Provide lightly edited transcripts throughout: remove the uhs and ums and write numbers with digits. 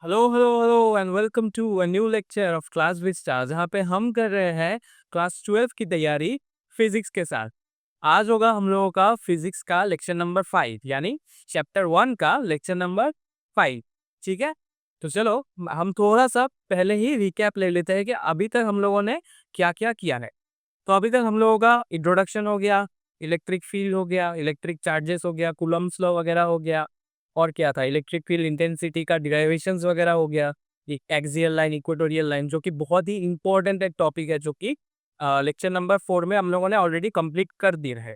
Hello hello hello and welcome to a new lecture of class with star, जहाँ पे हम कर रहे हैं क्लास 12 की तैयारी फिजिक्स के साथ। आज होगा हम लोगों का फिजिक्स का लेक्चर नंबर 5, यानी चैप्टर 1 का लेक्चर नंबर 5। ठीक है, तो चलो हम थोड़ा सा पहले ही रिकैप ले लेते हैं कि अभी तक हम लोगों ने क्या क्या किया है। तो अभी तक हम लोगों का इंट्रोडक्शन हो गया, इलेक्ट्रिक फील्ड हो गया, इलेक्ट्रिक चार्जेस हो गया, कूलम्ब्स लॉ वगैरह हो गया, और क्या था, इलेक्ट्रिक फील्ड इंटेंसिटी का डिराइवेशंस वगैरह हो गया, एक्सियल लाइन, इक्वेटोरियल लाइन, जो कि बहुत ही इंपॉर्टेंट एक टॉपिक है, जो कि लेक्चर नंबर 4 में हम लोगों ने ऑलरेडी कंप्लीट कर दिया है।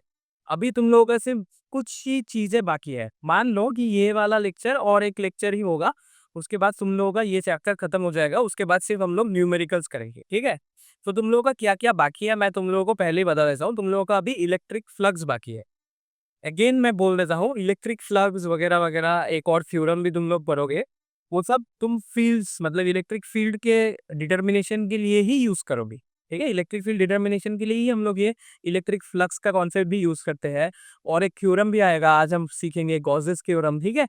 अभी तुम लोगों का सिर्फ कुछ ही चीजें बाकी है। मान लो कि ये वाला लेक्चर और एक लेक्चर ही होगा, उसके बाद तुम लोगों का ये चैप्टर खत्म हो जाएगा। उसके बाद सिर्फ हम लोग न्यूमेरिकल्स करेंगे, ठीक है। तो तुम लोगों का क्या क्या बाकी है मैं तुम लोगों को पहले ही बता देता हूँ। तुम लोगों का अभी इलेक्ट्रिक फ्लक्स बाकी है। अगेन मैं बोल देता हूँ, इलेक्ट्रिक फ्लक्स वगैरह वगैरह एक और थ्योरम भी तुम लोग पढ़ोगे। वो सब तुम फील्ड्स, मतलब इलेक्ट्रिक फील्ड के डिटर्मिनेशन के लिए ही यूज करोगे। ठीक है, इलेक्ट्रिक फील्ड डिटर्मिनेशन के लिए ही हम लोग ये इलेक्ट्रिक फ्लक्स का कॉन्सेप्ट भी यूज करते हैं। और एक थ्योरम भी आएगा, आज हम सीखेंगे गॉसेस थ्योरम। ठीक है,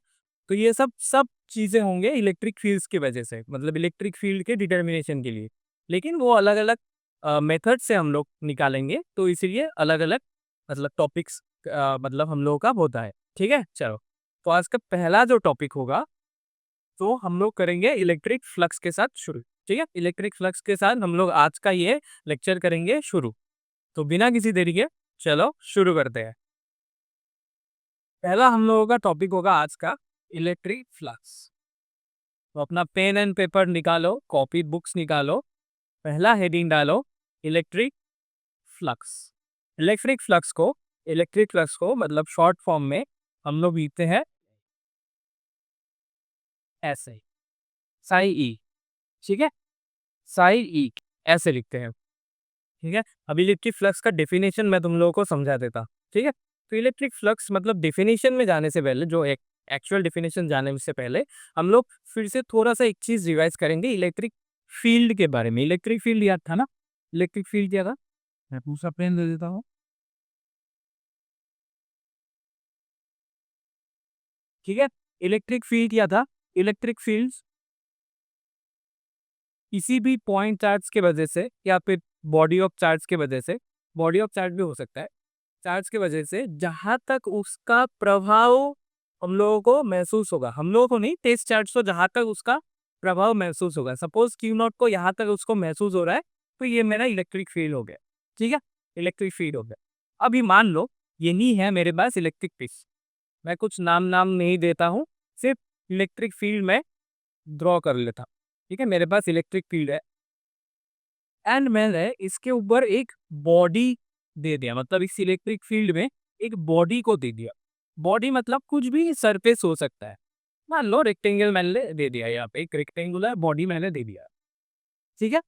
तो ये सब सब चीजें होंगे इलेक्ट्रिक फील्ड्स की वजह से, मतलब इलेक्ट्रिक फील्ड के डिटर्मिनेशन के लिए। लेकिन वो अलग अलग मेथड से हम लोग निकालेंगे, तो इसीलिए अलग अलग मतलब टॉपिक्स मतलब हम लोगों का होता है। ठीक है, चलो। तो आज का पहला जो टॉपिक होगा, तो हम लोग करेंगे इलेक्ट्रिक फ्लक्स के साथ शुरू। ठीक है, इलेक्ट्रिक फ्लक्स के साथ हम लोग आज का ये लेक्चर करेंगे शुरू। तो बिना किसी देरी के चलो शुरू करते हैं। पहला हम लोगों का टॉपिक होगा आज का इलेक्ट्रिक फ्लक्स। तो अपना पेन एंड पेपर निकालो, कॉपी बुक्स निकालो। पहला हेडिंग डालो, इलेक्ट्रिक फ्लक्स। इलेक्ट्रिक फ्लक्स को मतलब शॉर्ट फॉर्म में हम लोग लिखते हैं ऐसे, साई ई। ठीक है, साई ई ऐसे लिखते हैं। ठीक है, अब इलेक्ट्रिक फ्लक्स का डेफिनेशन मैं तुम लोगों को समझा देता। ठीक है, तो इलेक्ट्रिक फ्लक्स मतलब डेफिनेशन में जाने से पहले, जो एक एक्चुअल डेफिनेशन जाने से पहले हम लोग फिर से थोड़ा सा एक चीज रिवाइज करेंगे इलेक्ट्रिक फील्ड के बारे में। इलेक्ट्रिक फील्ड याद था ना? इलेक्ट्रिक फील्ड क्या था? मैं दूसरा पेन दे देता हूँ। ठीक है, इलेक्ट्रिक फील्ड क्या था? इलेक्ट्रिक फील्ड किसी भी पॉइंट चार्ज के वजह से या फिर बॉडी ऑफ चार्ज के वजह से, बॉडी ऑफ चार्ज भी हो सकता है, चार्ज की वजह से जहां तक उसका प्रभाव हम लोगों को महसूस होगा, हम लोगों को नहीं, तेज चार्ज तो जहां तक उसका प्रभाव महसूस होगा, सपोज क्यू नॉट को यहाँ तक उसको महसूस हो रहा है, तो ये मेरा इलेक्ट्रिक फील्ड हो गया। ठीक है, इलेक्ट्रिक फील्ड हो गया। अभी मान लो ये नहीं है मेरे पास इलेक्ट्रिक फील्ड, मैं कुछ नाम नाम नहीं देता हूँ, सिर्फ इलेक्ट्रिक फील्ड में ड्रॉ कर लेता हूँ। ठीक है, मेरे पास इलेक्ट्रिक फील्ड है एंड मैंने इसके ऊपर एक बॉडी दे दिया, मतलब इस इलेक्ट्रिक फील्ड में एक बॉडी को दे दिया। बॉडी मतलब कुछ भी सरफेस हो सकता है। मान लो रेक्टेंगल मैंने दे दिया, यहाँ पे एक रेक्टेंगुलर बॉडी मैंने दे दिया। ठीक है,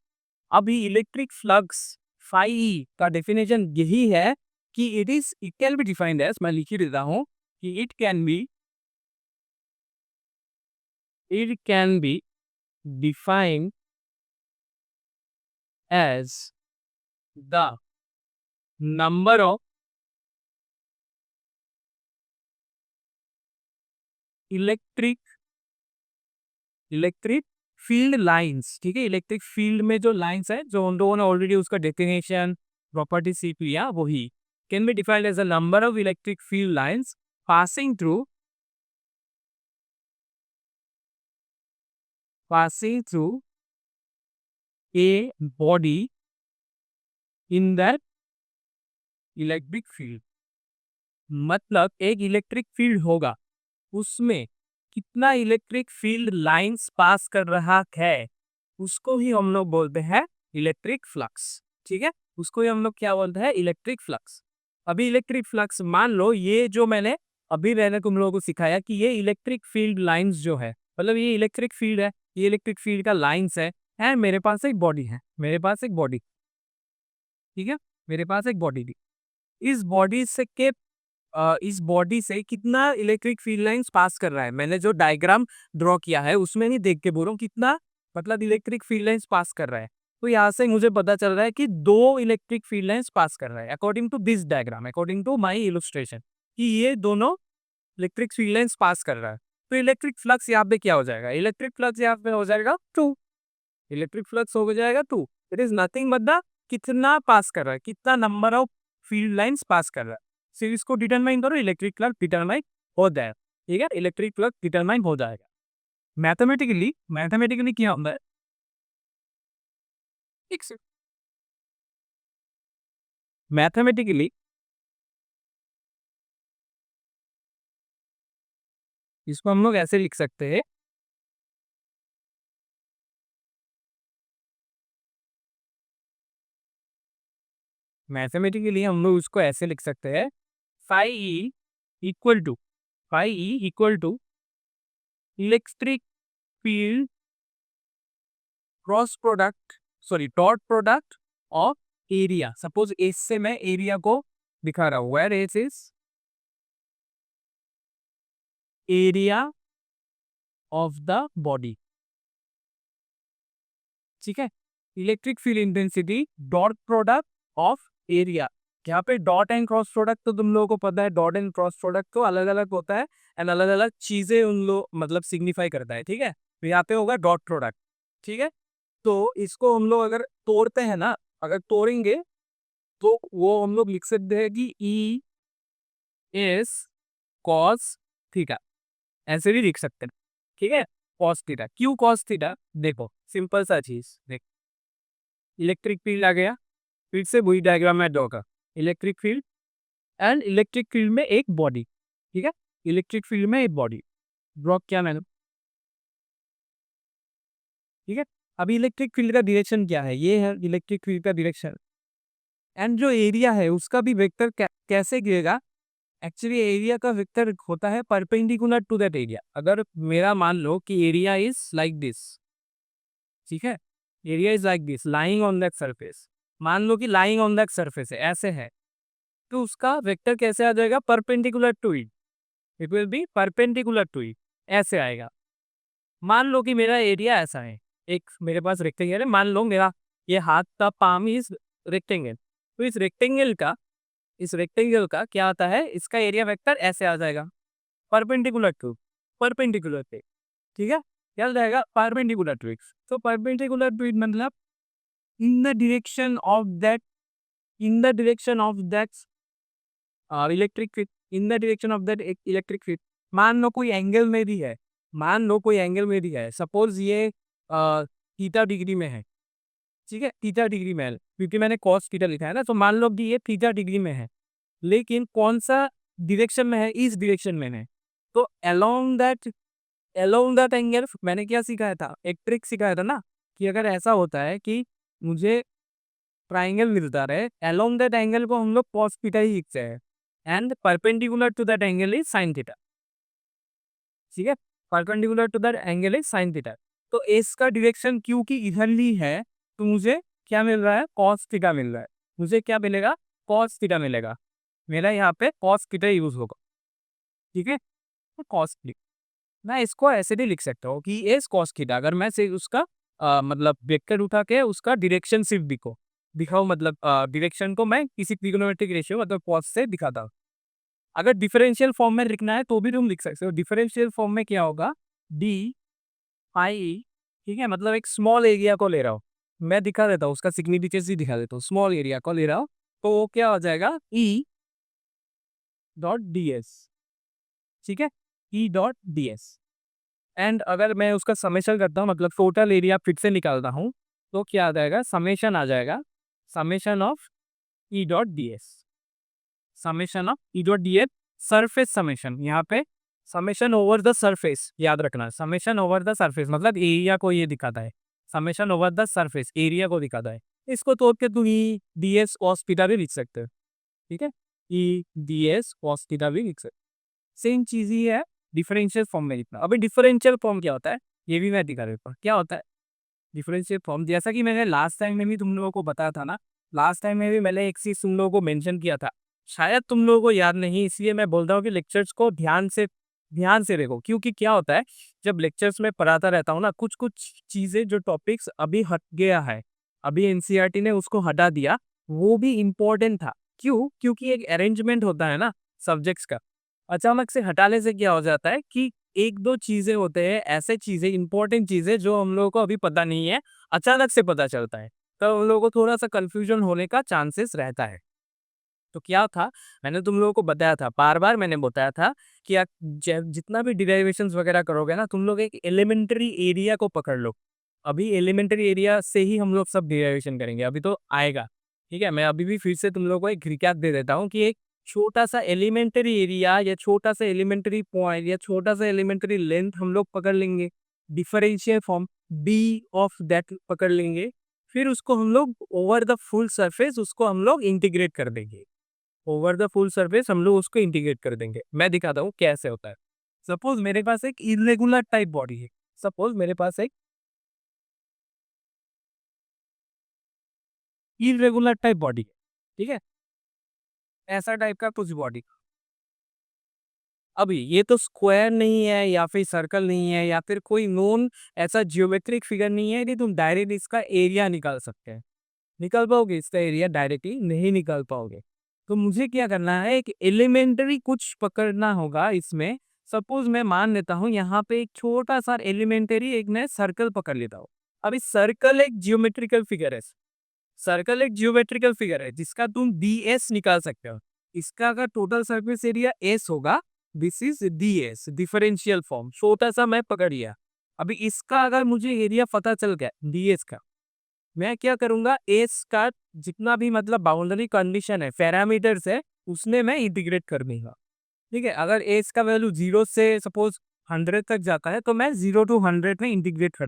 अभी इलेक्ट्रिक फ्लक्स फाई का डेफिनेशन यही है कि it can be defined as, मैं लिख ही देता हूँ कि it can be defined as the number of electric electric field lines. ठीक है, इलेक्ट्रिक फील्ड में जो लाइंस है, जो उन लोगों ने ऑलरेडी उसका डेफिनेशन प्रॉपर्टी सीख लिया, वही can be defined as a number of electric field lines passing through passing through a body in that electric field. मतलब एक इलेक्ट्रिक फील्ड होगा, उसमें कितना इलेक्ट्रिक फील्ड लाइंस पास कर रहा है, उसको ही हम लोग बोलते हैं इलेक्ट्रिक फ्लक्स। ठीक है, उसको ही हम लोग क्या बोलते हैं? Electric flux. अभी इलेक्ट्रिक फ्लक्स मान लो, ये जो मैंने तुम लोगों को सिखाया कि ये इलेक्ट्रिक फील्ड लाइंस जो है, मतलब ये इलेक्ट्रिक फील्ड है, ये इलेक्ट्रिक फील्ड का लाइंस है मेरे पास एक बॉडी है, मेरे पास एक बॉडी। ठीक है, मेरे पास एक बॉडी थी। इस बॉडी से के इस बॉडी से कितना इलेक्ट्रिक फील्ड लाइंस पास कर रहा है, मैंने जो डायग्राम ड्रॉ किया है उसमें नहीं देख के बोल रहा हूँ, कितना मतलब इलेक्ट्रिक फील्ड लाइंस पास कर रहा है। तो यहाँ से मुझे पता चल रहा है कि दो इलेक्ट्रिक फील्ड लाइंस पास कर रहा है, according to this diagram, according to my illustration, कि ये दोनों इलेक्ट्रिक फील्ड लाइंस पास कर रहा है। तो इलेक्ट्रिक फ्लक्स यहाँ पे क्या हो जाएगा, इलेक्ट्रिक फ्लक्स यहाँ पे हो जाएगा 2, इलेक्ट्रिक फ्लक्स हो जाएगा 2। It is nothing but the कितना पास कर रहा है, कितना number of field lines pass कर रहा है। फिर इसको डिटरमाइन करो, इलेक्ट्रिक फ्लक्स डिटरमाइन हो जाएगा। ठीक है, इलेक्ट्रिक फ्लक्स डिटरमाइन हो जाएगा। मैथमेटिकली मैथमेटिकली क्या होता है, मैथमेटिकली इसको हम लोग ऐसे लिख सकते हैं, मैथमेटिकली हम लोग उसको ऐसे लिख सकते हैं, phi E equal to electric field cross product, sorry dot product of area. Suppose S से मैं एरिया को दिखा रहा हूं, where S is area of the body. ठीक है, electric field intensity dot product of area. यहाँ पे डॉट एंड क्रॉस प्रोडक्ट तो तुम लोगों को पता है, डॉट एंड क्रॉस प्रोडक्ट तो अलग अलग होता है एंड अलग अलग चीजें उन लोग मतलब सिग्निफाई करता है। ठीक है, तो यहाँ पे होगा डॉट प्रोडक्ट। ठीक है, तो इसको हम लोग अगर तोड़ते हैं ना, अगर तोड़ेंगे तो वो हम लोग लिख सकते हैं कि ई एस कॉस थीटा, ऐसे भी लिख सकते हैं। ठीक है, कॉस थीटा, क्यों कॉस थीटा, देखो सिंपल सा चीज देख, इलेक्ट्रिक फील्ड आ गया, फिर से वही डायग्राम में ड्रॉ कर, electric field and electric field में एक बॉडी। ठीक है, इलेक्ट्रिक फील्ड में एक बॉडी ड्रॉ किया मैंने। ठीक है, अभी इलेक्ट्रिक फील्ड का डायरेक्शन क्या है, ये है इलेक्ट्रिक फील्ड का डायरेक्शन एंड जो एरिया है उसका भी वेक्टर कैसे गिरेगा। एक्चुअली एरिया का वेक्टर होता है परपेंडिकुलर टू दैट एरिया। अगर मेरा मान लो कि एरिया इज लाइक दिस, ठीक है, area is like this lying on that surface, मान लो कि लाइंग ऑन दैट सरफेस है, ऐसे है, तो उसका वेक्टर कैसे आ जाएगा, perpendicular to it, it will be perpendicular to it, ऐसे आएगा। मान लो कि मेरा एरिया ऐसा है, एक मेरे पास रेक्टेंगल है, मान लो मेरा ये हाथ का पाम इज रेक्टेंगल, तो इस रेक्टेंगल का क्या आता है, इसका एरिया वेक्टर ऐसे आ जाएगा, परपेंडिकुलर टू, परपेंडिकुलर पे। ठीक है, क्या हो जाएगा, परपेंडिकुलर टू इट। तो परपेंडिकुलर टू इट मतलब in the direction of that, in the direction of that electric field, in the direction of that electric field. मान लो कोई एंगल में भी है, मान लो कोई एंगल में भी है, सपोज ये थीटा डिग्री में है। ठीक है, थीटा डिग्री में है, क्योंकि मैंने कॉस थीटा लिखा है ना, तो मान लो कि ये थीटा डिग्री में है, लेकिन कौन सा डायरेक्शन में है, इस डायरेक्शन में है। तो अलोंग दैट एंगल मैंने क्या सिखाया था, एक ट्रिक सिखाया था ना, कि अगर ऐसा होता है कि मुझे ट्राइंगल मिलता रहे, अलोंग दैट एंगल को हम लोग कॉस थीटा ही लिखते हैं and perpendicular to that angle is sine theta. ठीक है, perpendicular to that angle is sine theta. तो एस का डायरेक्शन क्योंकि इधरली है, तो मुझे क्या मिल रहा है, कॉस थीटा मिल रहा है, मुझे क्या मिलेगा, कॉस थीटा मिलेगा, मेरा यहाँ पे कॉस थीटा यूज होगा। ठीक है, तो कॉस थीटा मैं इसको ऐसे भी लिख सकता हूँ कि एस कॉस थीटा, अगर मैं से उसका मतलब वेक्टर उठा के उसका डायरेक्शन सिर्फ दिखाओ, मतलब डायरेक्शन को मैं किसी ट्रिग्नोमेट्रिक रेशियो मतलब कॉस से दिखाता हूँ। अगर डिफरेंशियल फॉर्म में लिखना है तो भी तुम लिख सकते हो, डिफरेंशियल फॉर्म में क्या होगा, डी आई, ठीक है, मतलब एक स्मॉल एरिया को ले रहा हूँ, मैं दिखा देता हूँ उसका सिग्निफिकेंस ही दिखा देता हूँ, स्मॉल एरिया को ले रहा हूँ, तो वो क्या हो जाएगा, ई डॉट डी एस। ठीक है, E dot D S and अगर मैं उसका समेशन करता हूँ, मतलब टोटल एरिया फिर से निकालता हूँ, तो क्या आ जाएगा, समेशन आ जाएगा, summation of E dot D S, summation of E dot D S, surface summation, यहाँ पे समेशन ओवर द सरफेस याद रखना, समेशन ओवर द सरफेस मतलब एरिया को ये दिखाता है, summation over the surface area को दिखाता है। इसको तोड़ के तुम ई डी एस कॉस थीटा भी लिख सकते हो। ठीक है, ई डी एस कॉस थीटा भी लिख सकते, सेम चीज ही है, डिफरेंशियल फॉर्म में लिखना। अभी डिफरेंशियल फॉर्म क्या होता है, ये भी मैं दिखा देता हूँ क्या होता है डिफरेंशियल फॉर्म। जैसा कि मैंने लास्ट टाइम में भी तुम लोगों को बताया था ना, लास्ट टाइम में भी मैंने एक चीज तुम लोगों को मेंशन किया था, शायद तुम लोगों को याद नहीं, इसलिए मैं बोलता हूँ कि लेक्चर्स को ध्यान से देखो, क्योंकि क्या होता है जब लेक्चर्स में पढ़ाता रहता हूँ ना, कुछ कुछ चीजें जो टॉपिक्स अभी हट गया है, अभी एनसीईआरटी ने उसको हटा दिया, वो भी इम्पोर्टेंट था। क्यों, क्योंकि एक अरेंजमेंट होता है ना सब्जेक्ट्स का, अचानक से हटाने से क्या हो जाता है कि एक दो चीजें होते हैं, ऐसे चीजें इंपॉर्टेंट चीजें जो हम लोगों को अभी पता नहीं है, अचानक से पता चलता है, तो हम लोगों को थोड़ा सा कंफ्यूजन होने का चांसेस रहता है। तो क्या था, मैंने तुम लोगों को बताया था, बार-बार मैंने बताया था कि आप जितना भी डिराइवेशंस वगैरह करोगे ना, तुम लोग एक एलिमेंट्री एरिया को पकड़ लो। अभी एलिमेंट्री एरिया से ही हम लोग सब डिराइवेशन करेंगे, अभी तो आएगा। ठीक है? मैं अभी भी फिर से तुम लोगों को एक रिकैप दे देता हूँ कि एक छोटा-सा एलिमेंट्री एरिया या छोटा-सा एलिमेंट्री पॉइंट या छोटा-सा एलिमेंट्री लेंथ हम लोग पकड़ लेंगे। Differential form D of that पकड़ लेंगे। फिर उसको हम लोग ओवर द फुल सरफेस उसको हम लोग इंटीग्रेट कर देंगे। ओवर द फुल सरफेस हम लोग उसको इंटीग्रेट कर देंगे। मैं दिखाता हूँ कैसे होता है। सपोज मेरे पास एक इर्रेगुलर टाइप बॉडी है। सपोज मेरे पास एक इर्रेगुलर टाइप बॉडी है। ठीक है? ऐसा टाइप का कुछ बॉडी। अभी ये तो स्क्वायर नहीं है या फिर सर्कल नहीं है या फिर कोई नोन ऐसा जियोमेट्रिक फिगर नहीं है कि तुम डायरेक्ट इसका एरिया निकाल सकते हैं। निकाल पाओगे इसका एरिया डायरेक्टली? नहीं निकाल पाओगे। तो मुझे क्या करना है, एक एलिमेंट्री कुछ पकड़ना होगा इसमें। सपोज मैं मान लेता हूँ यहाँ पे एक छोटा सा एलिमेंट्री एक मैं सर्कल पकड़ लेता हूँ। अभी सर्कल एक जियोमेट्रिकल फिगर है। सर्कल एक जियोमेट्रिकल फिगर है जिसका तुम डी एस निकाल सकते हो। इसका अगर टोटल सरफेस एरिया एस होगा, this is D S differential form, छोटा सा मैं पकड़ लिया। अभी इसका अगर मुझे एरिया पता चल गया डी एस का, मैं क्या करूंगा, एस का जितना भी मतलब बाउंड्री कंडीशन है, पैरामीटर्स है, उसमें मैं इंटीग्रेट कर दूंगा। ठीक है? अगर एस का वैल्यू 0 से सपोज 100 तक जाता है तो मैं 0 टू 100 में इंटीग्रेट कर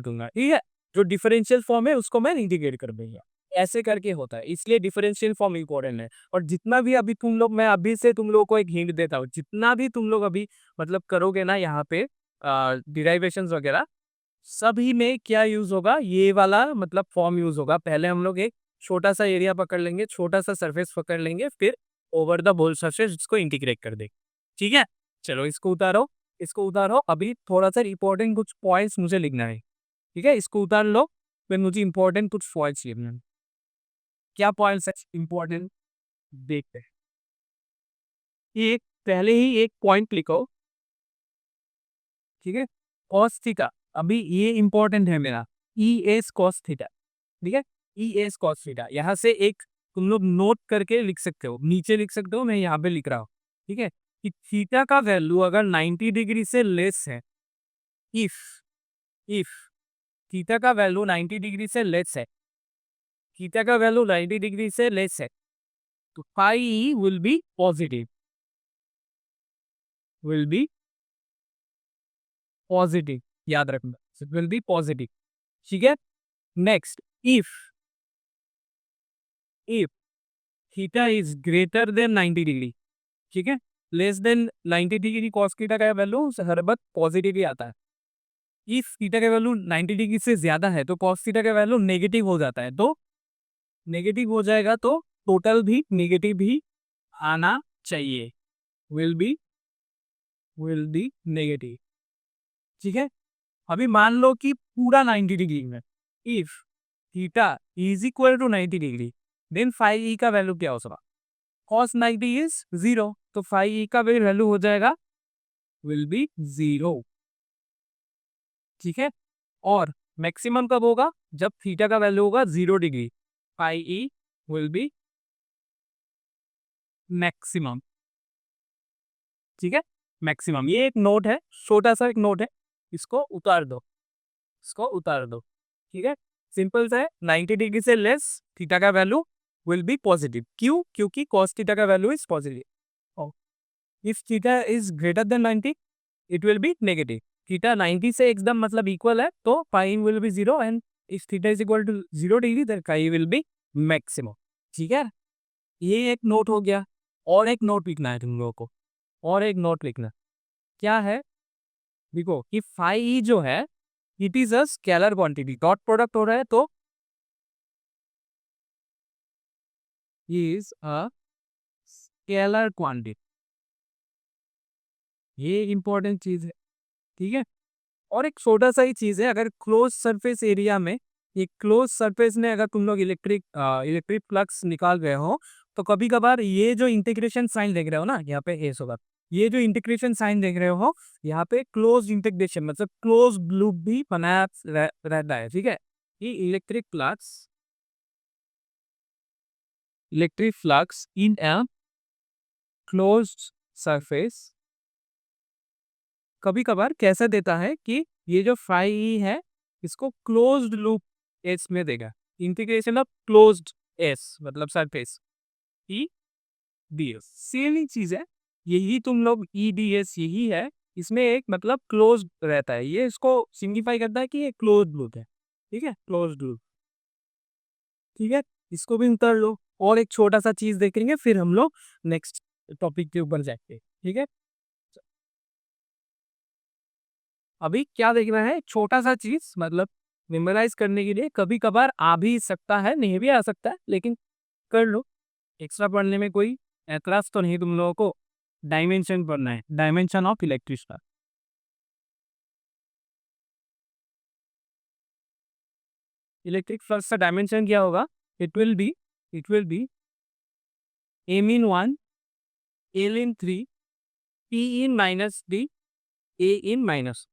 दूंगा। ठीक है? जो डिफरेंशियल फॉर्म है उसको मैं इंटीग्रेट कर दूंगा। ऐसे करके होता है, इसलिए डिफरेंशियल फॉर्म इंपॉर्टेंट है। और जितना भी अभी तुम लोग, मैं अभी से तुम लोगों को एक हिंट देता हूँ, जितना भी तुम लोग अभी मतलब करोगे ना यहाँ पे डिराइवेशंस वगैरह, सभी में क्या यूज होगा, ये वाला मतलब फॉर्म यूज होगा। पहले हम लोग एक छोटा सा एरिया पकड़ लेंगे, छोटा सा सरफेस पकड़ लेंगे, फिर ओवर द होल सरफेस इसको इंटीग्रेट कर देंगे। ठीक है? चलो इसको उतारो, इसको उतारो। अभी थोड़ा सा इंपॉर्टेंट कुछ पॉइंट्स मुझे लिखना है। ठीक है? इसको उतार लो, फिर मुझे इंपॉर्टेंट कुछ पॉइंट्स लिखना है। क्या पॉइंट्स है इंपॉर्टेंट, देखते हैं। ये एक पहले ही एक पॉइंट लिखो। ठीक है? कॉस थीटा, अभी ये इंपॉर्टेंट है मेरा, ई एस कॉस थीटा। ठीक है? ई एस कॉस थीटा, यहाँ से एक तुम लोग नोट करके लिख सकते हो, नीचे लिख सकते हो, मैं यहाँ पे लिख रहा हूँ। ठीक है? कि थीटा का वैल्यू अगर 90 डिग्री से लेस है, इफ इफ थीटा का वैल्यू 90 डिग्री से लेस है, थीटा का वैल्यू 90 डिग्री से लेस है, तो pi will be positive, will be positive, याद रखना, विल बी पॉजिटिव। ठीक है? Next, if if theta is greater than 90 degree, ठीक है, less than 90 degree cos theta का वैल्यू हर वक्त पॉजिटिव ही आता है। इफ थीटा का वैल्यू 90 डिग्री से ज्यादा है तो कॉस थीटा का वैल्यू नेगेटिव हो जाता है, तो नेगेटिव हो जाएगा तो टोटल भी नेगेटिव ही आना चाहिए, विल बी नेगेटिव। ठीक है? अभी मान लो कि पूरा 90 डिग्री में, if theta is equal to 90 degree, then phi E का वैल्यू क्या होगा, cos 90 इज 0, तो फाइव ई का वैल्यू हो जाएगा, विल बी 0। ठीक है? और मैक्सिमम कब होगा, जब थीटा का वैल्यू होगा 0 degree, five E will be maximum. ठीक है? मैक्सिमम, ये एक नोट है, छोटा सा एक नोट है, इसको उतार दो, इसको उतार दो। ठीक है? सिंपल सा है, 90 डिग्री से लेस थीटा का वैल्यू विल बी पॉजिटिव। क्यों? क्योंकि cos थीटा का value is positive. If theta is greater than 90 it will be negative. Theta 90 से एकदम मतलब इक्वल है तो pi will be 0, and if theta is equal to 0 degree then pi will be maximum. ठीक है? ये एक नोट हो गया। और एक नोट लिखना है तुम लोगों को, और एक नोट लिखना, क्या है, देखो कि फाई जो है it is a scalar quantity, dot product हो रहा है तो इज अ स्केलर क्वांटिटी, ये इंपॉर्टेंट चीज है। ठीक है? और एक छोटा सा ही चीज है, अगर क्लोज सरफेस एरिया में, ये क्लोज सरफेस में अगर तुम लोग इलेक्ट्रिक फ्लक्स निकाल रहे हो, तो कभी कभार ये जो इंटीग्रेशन साइन देख रहे हो ना, यहाँ पे एस होगा, ये जो इंटीग्रेशन साइन देख रहे हो यहाँ पे क्लोज इंटीग्रेशन मतलब क्लोज लूप भी बनाया रहता है, ठीक है। ये electric flux in a closed surface कभी कभार कैसा देता है कि ये जो फाई ई है इसको क्लोज्ड लूप एस में देगा। इंटीग्रेशन ऑफ क्लोज्ड एस मतलब surface E D S same ही चीज है। यही तुम लोग ई डी एस यही है, इसमें एक मतलब क्लोज रहता है, ये इसको सिग्निफाई करता है कि ये क्लोज लूप है, ठीक है, क्लोज लूप। ठीक है, इसको भी उतर लो और एक छोटा सा चीज देखेंगे फिर हम लोग नेक्स्ट टॉपिक के ऊपर जाएंगे, ठीक है। अभी क्या देखना है, छोटा सा चीज मतलब मेमोराइज करने के लिए कभी कभार आ भी सकता है नहीं भी आ सकता है, लेकिन कर लो। एक्स्ट्रा पढ़ने में कोई एतराज तो नहीं तुम लोगों को। डायमेंशन पढ़ना है, डायमेंशन ऑफ इलेक्ट्रिक का। इलेक्ट्रिक फ्लक्स का डायमेंशन क्या होगा, it will be M in one, L in three, P in minus D, A in minus.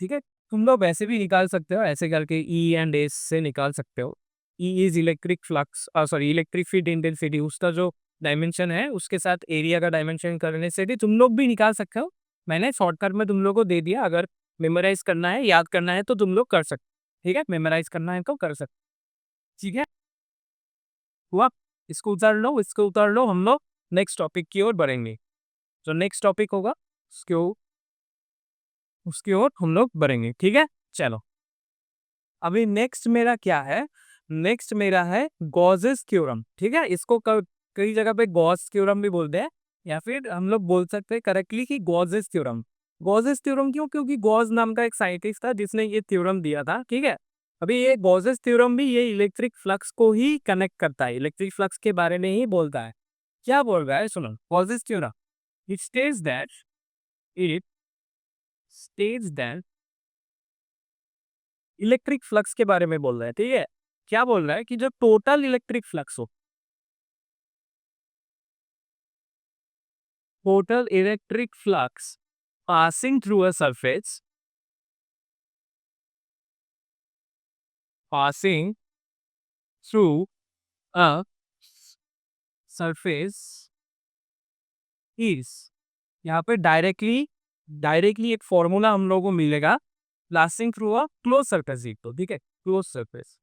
ठीक है, तुम लोग वैसे भी निकाल सकते हो, ऐसे करके ई एंड एस से निकाल सकते हो। E is electric flux, sorry electric field intensity, उसका जो डायमेंशन है उसके साथ एरिया का डायमेंशन करने से भी तुम लोग भी निकाल सकते हो। मैंने शॉर्टकट में तुम लोग को दे दिया, अगर मेमोराइज करना है याद करना है तो तुम लोग कर सकते। ठीक है, मेमोराइज करना है तो कर सकते। ठीक है, हुआ। इसको उतार लो, हम लोग नेक्स्ट टॉपिक की ओर बढ़ेंगे। जो नेक्स्ट टॉपिक होगा उसकी ओर हम लोग बढ़ेंगे, ठीक है। चलो, अभी नेक्स्ट मेरा क्या है, नेक्स्ट मेरा है गॉसेस थ्योरम। ठीक है, इसको कई जगह पे गॉस थ्योरम भी बोलते हैं, या फिर हम लोग बोल सकते हैं करेक्टली कि गॉसेस थ्योरम। गॉसेस थ्योरम क्यों, क्योंकि गॉस नाम का एक साइंटिस्ट था जिसने ये थ्योरम दिया था, ठीक है। अभी ये गॉसेस थ्योरम भी ये इलेक्ट्रिक फ्लक्स को ही कनेक्ट करता है, इलेक्ट्रिक फ्लक्स के बारे में ही बोलता है। क्या बोल रहा है सुनो, Gauss's theorem it it states that electric flux के बारे में बोल रहा है, ठीक है। क्या बोल रहा है कि जो टोटल इलेक्ट्रिक फ्लक्स हो, total electric flux passing through a surface, passing through a surface is, यहाँ पे डायरेक्टली एक फॉर्मूला हम लोगों को मिलेगा, passing through a close surface, तो ठीक है, क्लोज सरफेस।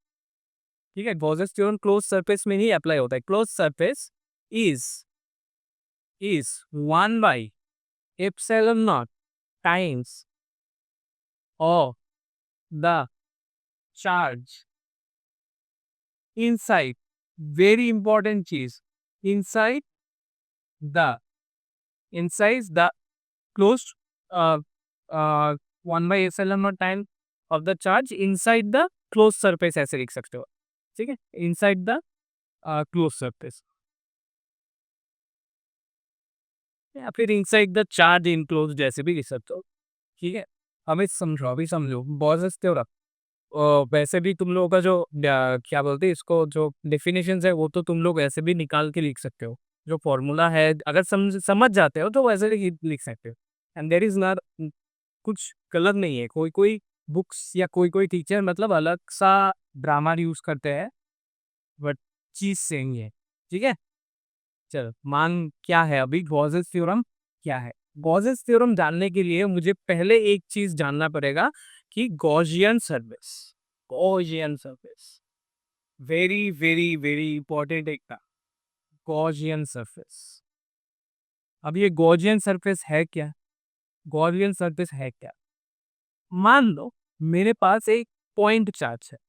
ठीक है, गॉसेस थ्योरम क्लोज सरफेस में ही अप्लाई होता है। Close surface is is 1/ε0 times of the charge inside, very important चीज, inside the inside the closed uh, 1/ε0 time of the charge inside the closed surface, ऐसे लिख सकते हो। ठीक है, inside the closed surface या फिर inside the charge enclosed जैसे भी लिख सकते हो। ठीक है, हमें समझो, अभी समझो बॉसेस थ्योरम। वैसे भी तुम लोगों का जो क्या बोलते हैं इसको, जो डेफिनेशन है वो तो तुम लोग ऐसे भी निकाल के लिख सकते हो। जो फॉर्मूला है अगर समझ जाते हो तो वैसे लिख सकते हो। एंड देर इज नॉट, कुछ गलत नहीं है। कोई कोई बुक्स या कोई कोई टीचर मतलब अलग सा ग्रामर यूज करते हैं, बट चीज सेम ही है। ठीक है, चलो मान क्या है अभी गॉसेस थ्योरम क्या है। गॉसेस थ्योरम जानने के लिए मुझे पहले एक चीज जानना पड़ेगा कि Gaussian surface very very very important एक था, गॉसियन सरफेस। अब ये गॉसियन सरफेस है क्या, गॉसियन सरफेस है क्या। मान लो मेरे पास एक पॉइंट चार्ज है,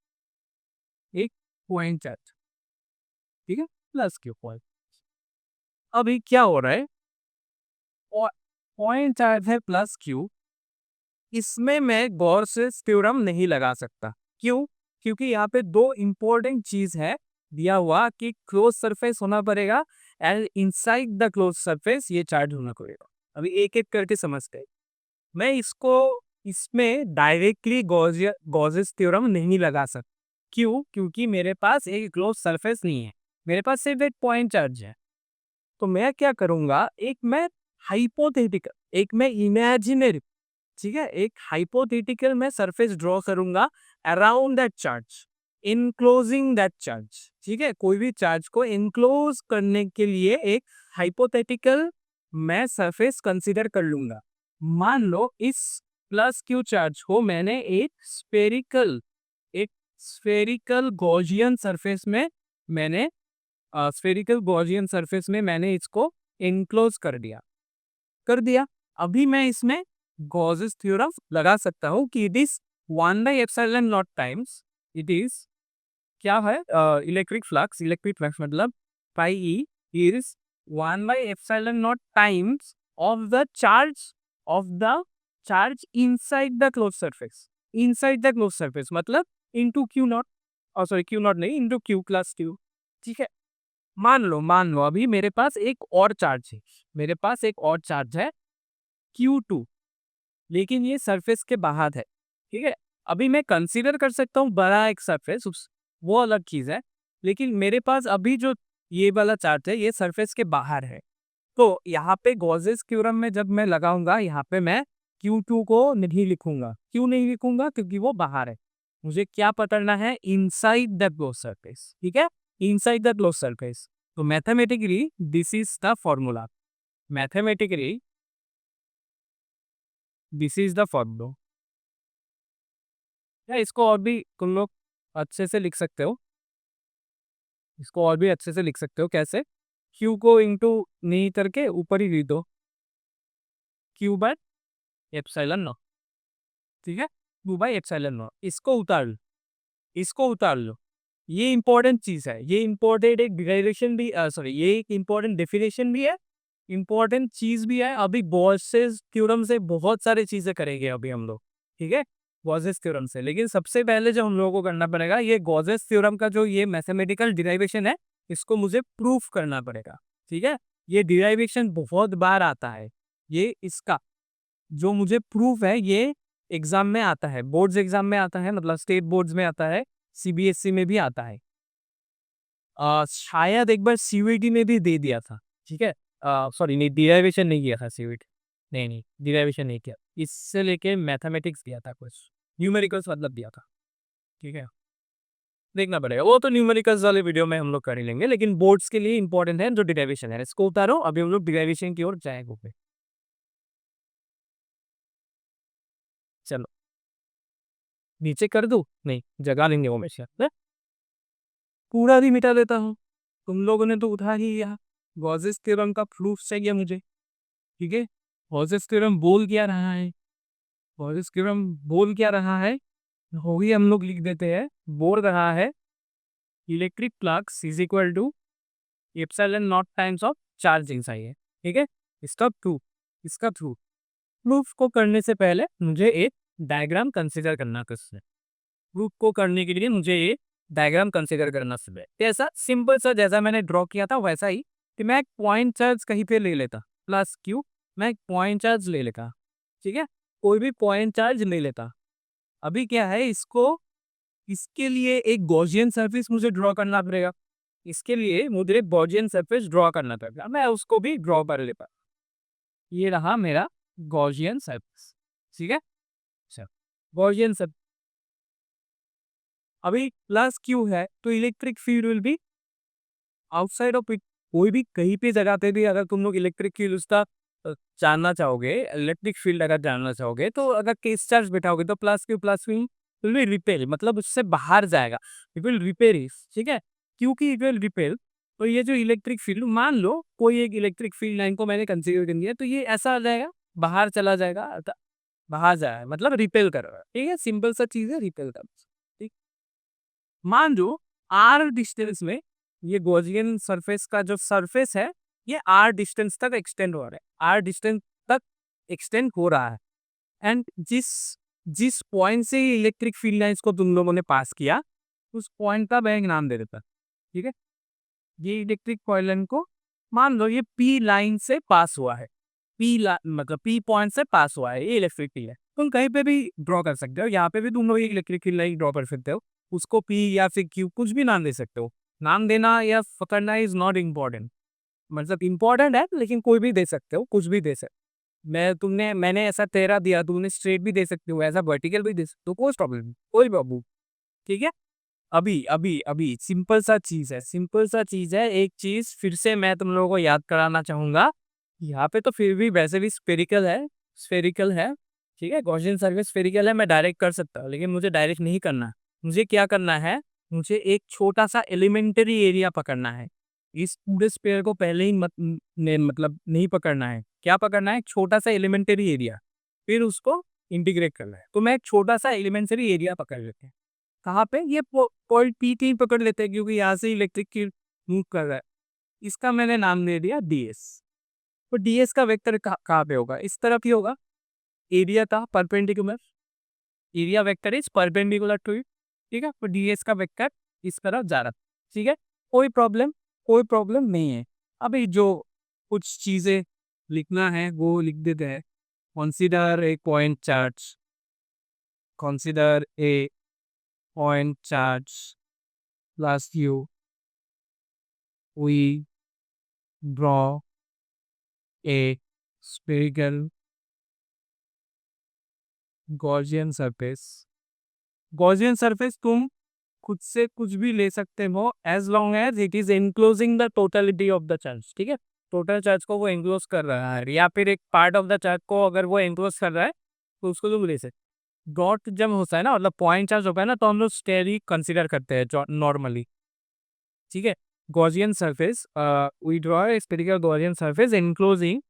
एक पॉइंट चार्ज, ठीक है, प्लस क्यू पॉइंट। अभी क्या हो रहा है, पॉइंट चार्ज है प्लस क्यू, इसमें मैं गौर से थ्योरम नहीं लगा सकता। क्यों, क्योंकि यहाँ पे दो इंपॉर्टेंट चीज है दिया हुआ कि क्लोज सरफेस होना पड़ेगा and inside the close surface ये चार्ज होना पड़ेगा। अभी एक एक करके समझते हैं। मैं इसको इसमें डायरेक्टली गॉसेस थ्योरम नहीं लगा सकता। क्यों, क्योंकि मेरे पास एक क्लोज सरफेस नहीं है, मेरे पास सिर्फ एक पॉइंट चार्ज है। तो मैं क्या करूंगा, एक मैं हाइपोथेटिकल, एक मैं इमेजिनरी, ठीक है, एक हाइपोथेटिकल मैं सरफेस ड्रॉ करूंगा around that charge, enclosing that charge, ठीक है, कोई भी चार्ज को इनक्लोज करने के लिए एक हाइपोथेटिकल मैं सरफेस कंसीडर कर लूंगा। मान लो इस प्लस क्यू चार्ज को मैंने एक स्फेरिकल गॉसियन सरफेस में मैंने इसको इनक्लोज कर दिया। अभी मैं इसमें गॉसेस थ्योरम लगा सकता हूँ कि it is 1/ε0 times, it is क्या है, इलेक्ट्रिक फ्लक्स मतलब pi E is 1/ε0 times of the charge inside the close surface, मतलब into Q naught, sorry Q naught नहीं, इनटू क्यू प्लस क्यू, ठीक है। मान लो अभी मेरे पास एक और चार्ज है, Q2, लेकिन ये सरफेस के बाहर है, ठीक है। अभी मैं कंसीडर कर सकता हूँ बड़ा एक सरफेस, वो अलग चीज है, लेकिन मेरे पास अभी जो ये वाला चार्ज है ये सरफेस के बाहर है। तो यहाँ पे गॉसेस थ्योरम में जब मैं लगाऊंगा, यहाँ पे मैं Q2 को नहीं लिखूंगा। क्यों नहीं लिखूंगा? क्योंकि वो बाहर है। मुझे क्या पकड़ना है? इनसाइड द क्लोज सरफेस, ठीक है, इनसाइड द क्लोज सरफेस। तो mathematically this is the formula, mathematically this is the formula. या इसको और भी तुम लोग अच्छे से लिख सकते हो, कैसे? क्यू को इंटू नहीं करके ऊपर ही लिख दो, क्यू बाय एप्सिलॉन नॉट, ठीक है, क्यू बाय एप्सिलॉन नॉट। इसको उतार लो, ये इंपॉर्टेंट चीज है, ये इंपॉर्टेंट एक डिराइवेशन भी, सॉरी ये एक इंपॉर्टेंट डेफिनेशन भी है, इंपॉर्टेंट चीज भी है। अभी गॉसेस थ्योरम से बहुत सारी चीजें करेंगे अभी हम लोग, ठीक है, गॉसेस थ्योरम से। लेकिन सबसे पहले जो हम लोगों को करना पड़ेगा, ये गॉसेस थ्योरम का जो ये मैथमेटिकल डिराइवेशन है, इसको मुझे प्रूफ करना पड़ेगा, ठीक है। ये डिराइवेशन बहुत बार आता है, ये इसका जो मुझे प्रूफ है ये एग्जाम में आता है, बोर्ड्स एग्जाम में आता है, मतलब स्टेट बोर्ड्स में आता है, सीबीएसई में भी आता है, शायद एक बार सीयूईटी में भी दे दिया था, ठीक है। सॉरी नहीं, डिराइवेशन नहीं किया था सीयूईटी, नहीं डिराइवेशन नहीं किया, इससे लेके मैथमेटिक्स दिया था, कुछ न्यूमेरिकल्स मतलब दिया था, ठीक है। देखना पड़ेगा, वो तो न्यूमेरिकल्स वाले वीडियो में हम लोग कर ही लेंगे, लेकिन बोर्ड्स के लिए इंपॉर्टेंट है जो डिराइवेशन है। इसको उतारो, अभी हम लोग डिराइवेशन की ओर जाएंगे। चलो नीचे कर दूं? नहीं, जगा लेंगे वो हमेशा, पूरा भी मिटा देता हूँ। तुम लोगों ने तो उठा ही लिया। गॉसेस थ्योरम का प्रूफ चाहिए मुझे, ठीक है। गॉसेस थ्योरम बोल क्या रहा है? गॉसेस थ्योरम बोल क्या रहा है? हो ही हम लोग लिख देते हैं, बोल रहा है electric flux is equal to epsilon naught times of charge inside है, ठीक है। इसका थ्रू प्रूफ को करने से पहले मुझे एक डायग्राम कंसिडर करना है। प्रूफ को करने के लिए मुझे ये डायग्राम कंसिडर करना सुबह, ऐसा सिंपल सा जैसा मैंने ड्रॉ किया था वैसा ही, कि मैं एक पॉइंट चार्ज कहीं पे ले लेता, प्लस क्यू, मैं एक पॉइंट चार्ज ले लेता, ठीक है, कोई भी पॉइंट चार्ज ले लेता। अभी क्या है, इसके लिए एक गॉसियन सरफेस मुझे ड्रॉ करना पड़ेगा, मैं उसको भी ड्रॉ कर लेता। ये रहा मेरा गॉसियन सरफेस, ठीक है। अच्छा, गॉसियन सरफेस अभी प्लस क्यू है, तो electric field will be outside of it. कोई भी कहीं पे जगह पे भी अगर तुम लोग इलेक्ट्रिक फील्ड उसका जानना चाहोगे, इलेक्ट्रिक फील्ड अगर जानना चाहोगे, तो अगर केस चार्ज बैठाओगे तो plus Q will be repel, मतलब उससे बाहर जाएगा, इट विल रिपेल, ठीक है। क्योंकि इट विल रिपेल, तो ये जो इलेक्ट्रिक फील्ड, मान लो कोई एक इलेक्ट्रिक फील्ड लाइन को मैंने कंसीडर कर दिया, तो ये ऐसा आ जाएगा, बाहर चला जाएगा, बाहर जाए मतलब रिपेल कर रहा है, ठीक है, सिंपल सा चीज है, रिपेल कर, ठीक। मान लो आर डिस्टेंस में ये गॉसियन सरफेस का जो सरफेस है, ये आर डिस्टेंस तक एक्सटेंड हो रहा है, आर डिस्टेंस तक एक्सटेंड हो रहा है। एंड जिस जिस पॉइंट से इलेक्ट्रिक फील्ड लाइंस को तुम लोगों ने पास किया, उस पॉइंट का मैं एक नाम दे देता, ठीक है। ये इलेक्ट्रिक कॉइल लाइन को मान लो ये पी लाइन से पास हुआ है, मतलब पी पॉइंट से पास हुआ है, ये इलेक्ट्रिक फील्ड है। तुम कहीं पे भी ड्रॉ कर सकते हो, यहाँ पे भी तुम लोग इलेक्ट्रिक फील्ड लाइन ड्रॉ कर सकते हो, उसको पी या फिर क्यू कुछ भी नाम दे सकते हो। नाम देना या पकड़ना इज नॉट इम्पॉर्टेंट, मतलब इम्पोर्टेंट है, लेकिन कोई भी दे सकते हो, कुछ भी दे सकते। मैंने ऐसा तेरा दिया, तुमने स्ट्रेट भी दे सकते हो, ऐसा वर्टिकल भी दे सकते हो, कोई प्रॉब्लम नहीं, कोई प्रॉब्लम। ठीक है। अभी अभी अभी सिंपल सा चीज है, सिंपल सा चीज है। एक चीज फिर से मैं तुम लोगों को याद कराना चाहूंगा। यहाँ पे तो फिर भी वैसे भी स्फेरिकल है, स्फेरिकल है। ठीक है, गॉसियन सरफेस स्फेरिकल है, मैं डायरेक्ट कर सकता हूँ, लेकिन मुझे डायरेक्ट नहीं करना। मुझे क्या करना है, मुझे एक छोटा सा एलिमेंट्री एरिया पकड़ना है। इस पूरे स्पेयर को पहले ही मतलब नहीं पकड़ना है। क्या पकड़ना है, एक छोटा सा एलिमेंट्री एरिया, फिर उसको इंटीग्रेट करना है। तो मैं एक छोटा सा एलिमेंट्री एरिया पकड़ लेते हैं। कहाँ पे, ये पॉइंट P3 पकड़ लेते हैं, क्योंकि यहाँ से इलेक्ट्रिक फील्ड मूव कर रहा है। इसका मैंने नाम दे दिया ds। तो ds का वेक्टर कहाँ पे होगा, इस तरफ ही होगा। एरिया था perpendicular, area vector is perpendicular to it. ठीक है, तो ds का वेक्टर इस तरफ जा रहा है। ठीक है, कोई प्रॉब्लम, कोई प्रॉब्लम नहीं है। अभी जो कुछ चीजें लिखना है वो लिख देते हैं। Consider a point charge, consider a point charge plus you, we draw a spherical Gaussian surface। Gaussian surface तुम खुद से कुछ भी ले सकते हो, as long as it is enclosing the totality of the charge. ठीक है, टोटल चार्ज को वो एनक्लोज कर रहा है, या फिर एक पार्ट ऑफ द चार्ज को अगर वो एनक्लोज कर रहा है तो उसको तुम ले सकते। डॉट जब होता है ना, मतलब पॉइंट चार्ज होता है ना, तो हम लोग स्टेरी कंसिडर करते हैं नॉर्मली। ठीक है, Gaussian surface, we draw a spherical Gaussian surface enclosing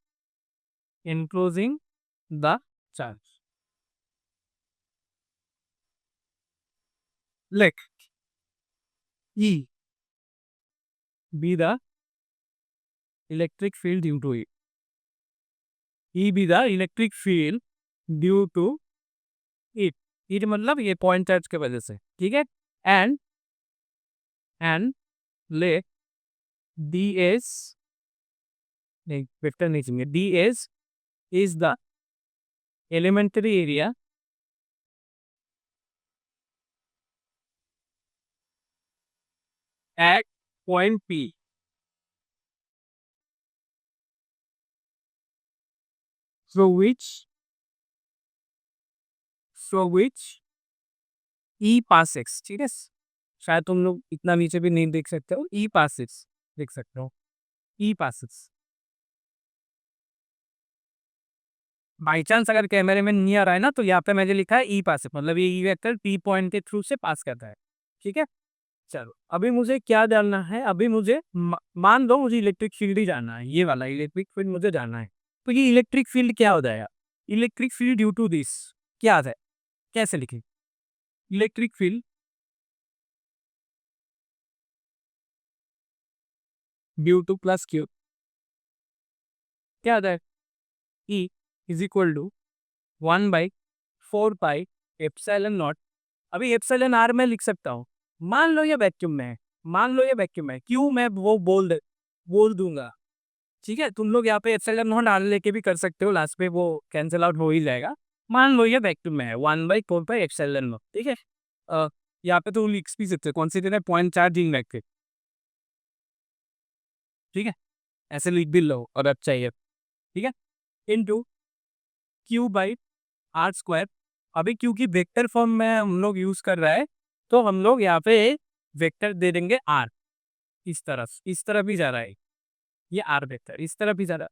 the charge. Let E be the electric field due to it. E be the electric field due to it. it मतलब ये point charge के वजह से। ठीक है, and ले ds, नहीं vector नहीं चाहिए, ds is the elementary area at point P through which E passes। ठीक है, शायद तुम लोग इतना नीचे भी नहीं देख सकते हो, E passes देख सकते हो, E passes। बाई चांस अगर कैमरे में नहीं आ रहा है ना, तो यहाँ पे मैंने लिखा है ई पास, मतलब ये ई वेक्टर पी पॉइंट के थ्रू से पास करता है। ठीक है, चलो अभी मुझे क्या जानना है, अभी मुझे मान लो मुझे इलेक्ट्रिक फील्ड ही जानना है, ये वाला इलेक्ट्रिक फील्ड मुझे जानना है। तो ये इलेक्ट्रिक फील्ड क्या हो जाएगा, electric field due to this क्या आता है, कैसे लिखे, electric field due to plus Q क्या आता है, E is equal to 1/4 pi epsilon naught. अभी एप्सिलॉन आर में लिख सकता हूँ। मान लो ये वैक्यूम में है, मान लो ये वैक्यूम है, क्यों मैं वो बोल दूंगा। ठीक है, तुम लोग यहाँ पे एप्सिलॉन नॉट आर लेके भी कर सकते हो, लास्ट पे वो कैंसिल आउट हो ही जाएगा। मान लो ये वैक्यूम में है, 1/4 पाई एप्सिलॉन नॉट। ठीक है, यहाँ पे तो लिख भी सकते हो, कंसीडर पॉइंट चार्जिंग वैक्यूम। ठीक है, ऐसे लिख भी लो और अब चाहिए। ठीक है, इनटू Q/r²। अभी क्योंकि वेक्टर फॉर्म में हम लोग यूज कर रहा है, तो हम लोग यहाँ पे वेक्टर दे देंगे r। इस तरफ भी जा रहा है, ये r वेक्टर इस तरफ भी जा रहा है।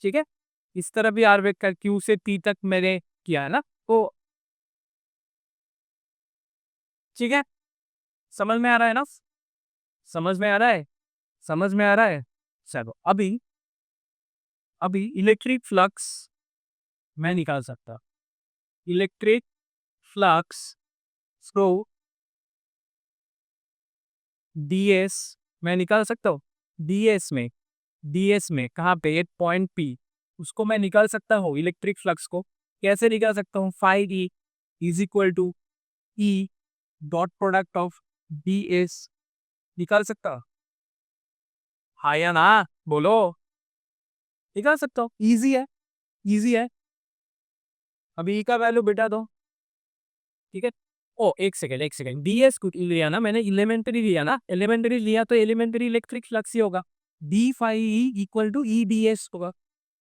ठीक है, इस तरफ भी r वेक्टर Q से P तक मैंने किया है ना, तो ठीक है, समझ में आ रहा है ना, समझ में आ रहा है, समझ में आ रहा है। चलो अभी अभी इलेक्ट्रिक फ्लक्स मैं निकाल सकता, इलेक्ट्रिक फ्लक्स थ्रू ds मैं निकाल सकता हूँ। ds में कहाँ पे, एट पॉइंट P, उसको मैं निकाल सकता हूँ इलेक्ट्रिक फ्लक्स को। कैसे निकाल सकता हूँ, 5E is equal to E dot product of ds निकाल सकता हूँ। हाँ या ना बोलो, निकाल सकता हूँ, इजी है, इजी है। अभी E का वैल्यू बेटा दो। ठीक है, ओ एक सेकेंड एक सेकेंड, ds को लिया ना मैंने, एलिमेंट्री लिया ना, एलिमेंट्री लिया तो एलिमेंट्री इलेक्ट्रिक फ्लक्स ही होगा। D phi E equal to E D S होगा।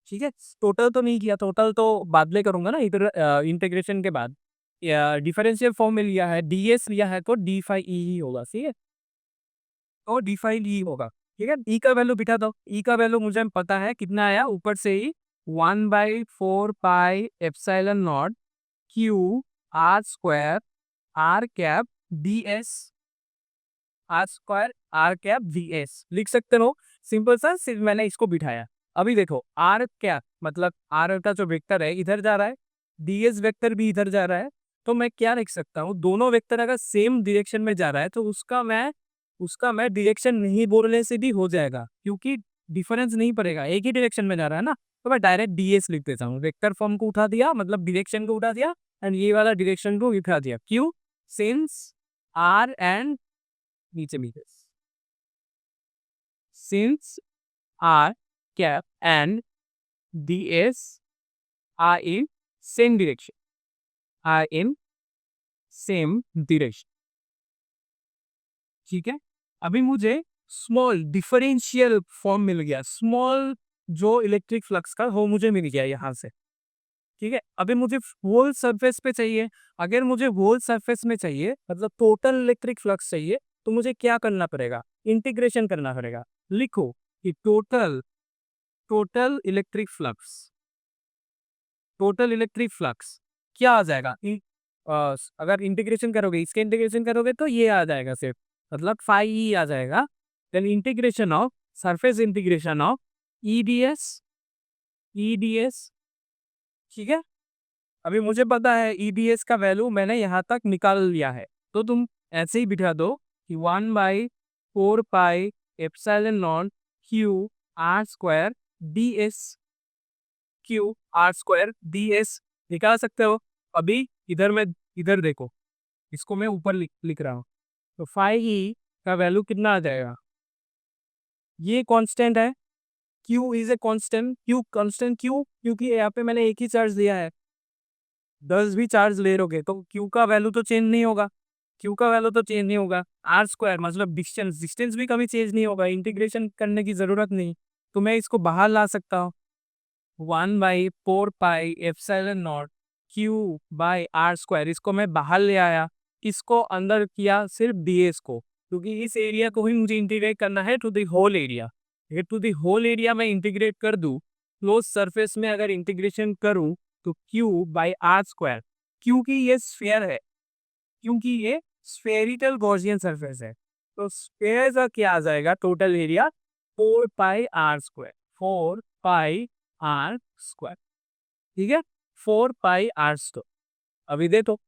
ठीक है, टोटल तो नहीं किया, टोटल तो बाद में करूंगा ना इधर इंटीग्रेशन के बाद। या डिफरेंशियल फॉर्म में लिया है, डी एस लिया है तो डी फाई ई ही होगा। ठीक है, तो डी फाई ई होगा। ठीक है, ई का वैल्यू बिठा दो। ई का वैल्यू मुझे पता है कितना आया, ऊपर से ही 1/4 pi epsilon naught Q R square R cap D S, R square R cap D S लिख सकते हो। सिंपल सा, सिर्फ मैंने इसको बिठाया। अभी देखो आर कैप मतलब आर का जो वेक्टर है इधर जा रहा है, डी एस वेक्टर भी इधर जा रहा है। तो मैं क्या लिख सकता हूँ, दोनों वेक्टर अगर सेम डायरेक्शन में जा रहा है तो उसका मैं डायरेक्शन नहीं बोलने से भी हो जाएगा, क्योंकि डिफरेंस नहीं पड़ेगा, एक ही डायरेक्शन में जा रहा है ना। तो मैं डायरेक्ट डी एस लिख देता हूँ, वेक्टर फॉर्म को उठा दिया मतलब डायरेक्शन को उठा दिया, एंड ये वाला डायरेक्शन को उठा दिया। क्यों? सिंस आर एंड नीचे नीचे since r cap and ds are in same direction, are in same direction। ठीक है, अभी मुझे स्मॉल डिफरेंशियल फॉर्म मिल गया, स्मॉल जो इलेक्ट्रिक फ्लक्स का वो मुझे मिल गया यहाँ से। ठीक है, अभी मुझे होल सरफेस पे चाहिए। अगर मुझे होल सरफेस में चाहिए मतलब टोटल इलेक्ट्रिक फ्लक्स चाहिए, तो मुझे क्या करना पड़ेगा, इंटीग्रेशन करना पड़ेगा। लिखो कि total total electric flux, total electric flux क्या आ जाएगा, अगर इंटीग्रेशन करोगे, इसके इंटीग्रेशन करोगे तो ये आ जाएगा सिर्फ, मतलब फाई ई आ जाएगा। Then integration of surface integration of E D S. ठीक है, अभी मुझे पता है ईडीएस का वैल्यू मैंने यहाँ तक निकाल लिया है, तो तुम ऐसे ही बिठा दो कि 1/4 pi epsilon naught Q R square D S, Q R square D S निकाल सकते हो। अभी इधर देखो, इसको मैं ऊपर लिख रहा हूँ, तो फाई ई का वैल्यू कितना आ जाएगा, ये कांस्टेंट है, Q is a constant, Q constant Q, क्योंकि यहाँ पे मैंने एक ही चार्ज दिया है। 10 भी चार्ज ले लोगे तो क्यू का वैल्यू तो चेंज नहीं होगा, क्यू का वैल्यू तो चेंज नहीं होगा। आर स्क्वायर मतलब डिस्टेंस, डिस्टेंस भी कभी चेंज नहीं होगा, इंटीग्रेशन करने की जरूरत नहीं। तो मैं इसको बाहर ला सकता हूँ, 1/4 pi epsilon naught Q by R square, इसको मैं बाहर ले आया, इसको अंदर किया सिर्फ ds को, क्योंकि इस एरिया को ही मुझे इंटीग्रेट करना है टू द होल एरिया। अगर टू द होल एरिया में इंटीग्रेट कर दूं, क्लोज सरफेस में अगर इंटीग्रेशन करूं, तो क्यू बाई आर स्क्वायर, क्योंकि ये स्फेयर है, क्योंकि ये स्फेरिकल गॉसियन सरफेस है, तो स्फेयर का क्या आ जाएगा total area, 4 pi R square, 4 pi R square. ठीक है, 4 पाई आर स्क्वायर। अभी देखो,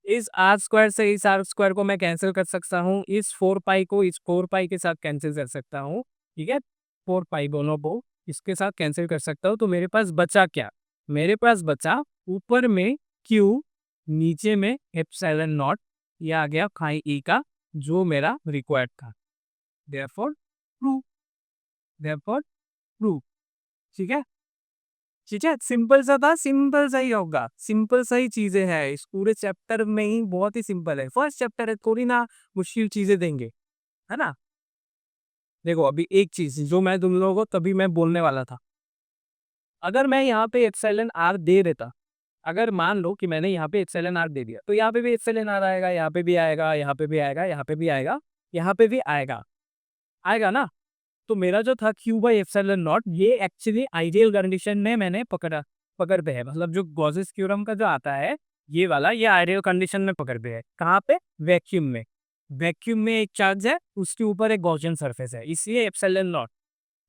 इस आर स्क्वायर से इस आर स्क्वायर को मैं कैंसिल कर सकता हूँ, इस 4 पाई को इस 4 पाई के साथ कैंसिल कर सकता हूँ। ठीक है, 4 पाई दोनों को इसके साथ कैंसिल कर सकता हूँ, तो मेरे पास बचा क्या, मेरे पास बचा ऊपर में क्यू, नीचे में एप्सिलॉन नॉट, ये आ गया फाई ई का जो मेरा रिक्वायर्ड था। Therefore true, therefore true. ठीक है, ठीक है, सिंपल सा था, सिंपल सा ही होगा, सिंपल सा ही चीजें हैं इस पूरे चैप्टर में ही, बहुत ही सिंपल है, फर्स्ट चैप्टर है, थोड़ी ना मुश्किल चीजें देंगे, है ना। देखो अभी एक चीज जो मैं तुम लोगों को तभी मैं बोलने वाला था, अगर मैं यहाँ पे एप्सिलॉन आर दे देता, अगर मान लो कि मैंने यहाँ पे एप्सिलॉन आर दे दिया, तो यहाँ पे भी एप्सिलॉन आर आएगा, यहाँ पे भी आएगा, यहाँ पे भी आएगा, यहाँ पे भी आएगा, यहाँ पे भी आएगा, आएगा ना। तो मेरा जो था क्यू बाई एप्सिलॉन नॉट, ये एक्चुअली आइडियल कंडीशन में मैंने पकड़ पे है, मतलब जो गॉसेस थ्योरम का जो आता है ये वाला, ये आइडियल कंडीशन में पकड़ पे है। कहाँ पे? वैक्यूम में। वैक्यूम में एक चार्ज है, उसके ऊपर एक गॉसियन सरफेस है, इसलिए एप्सिलॉन नॉट।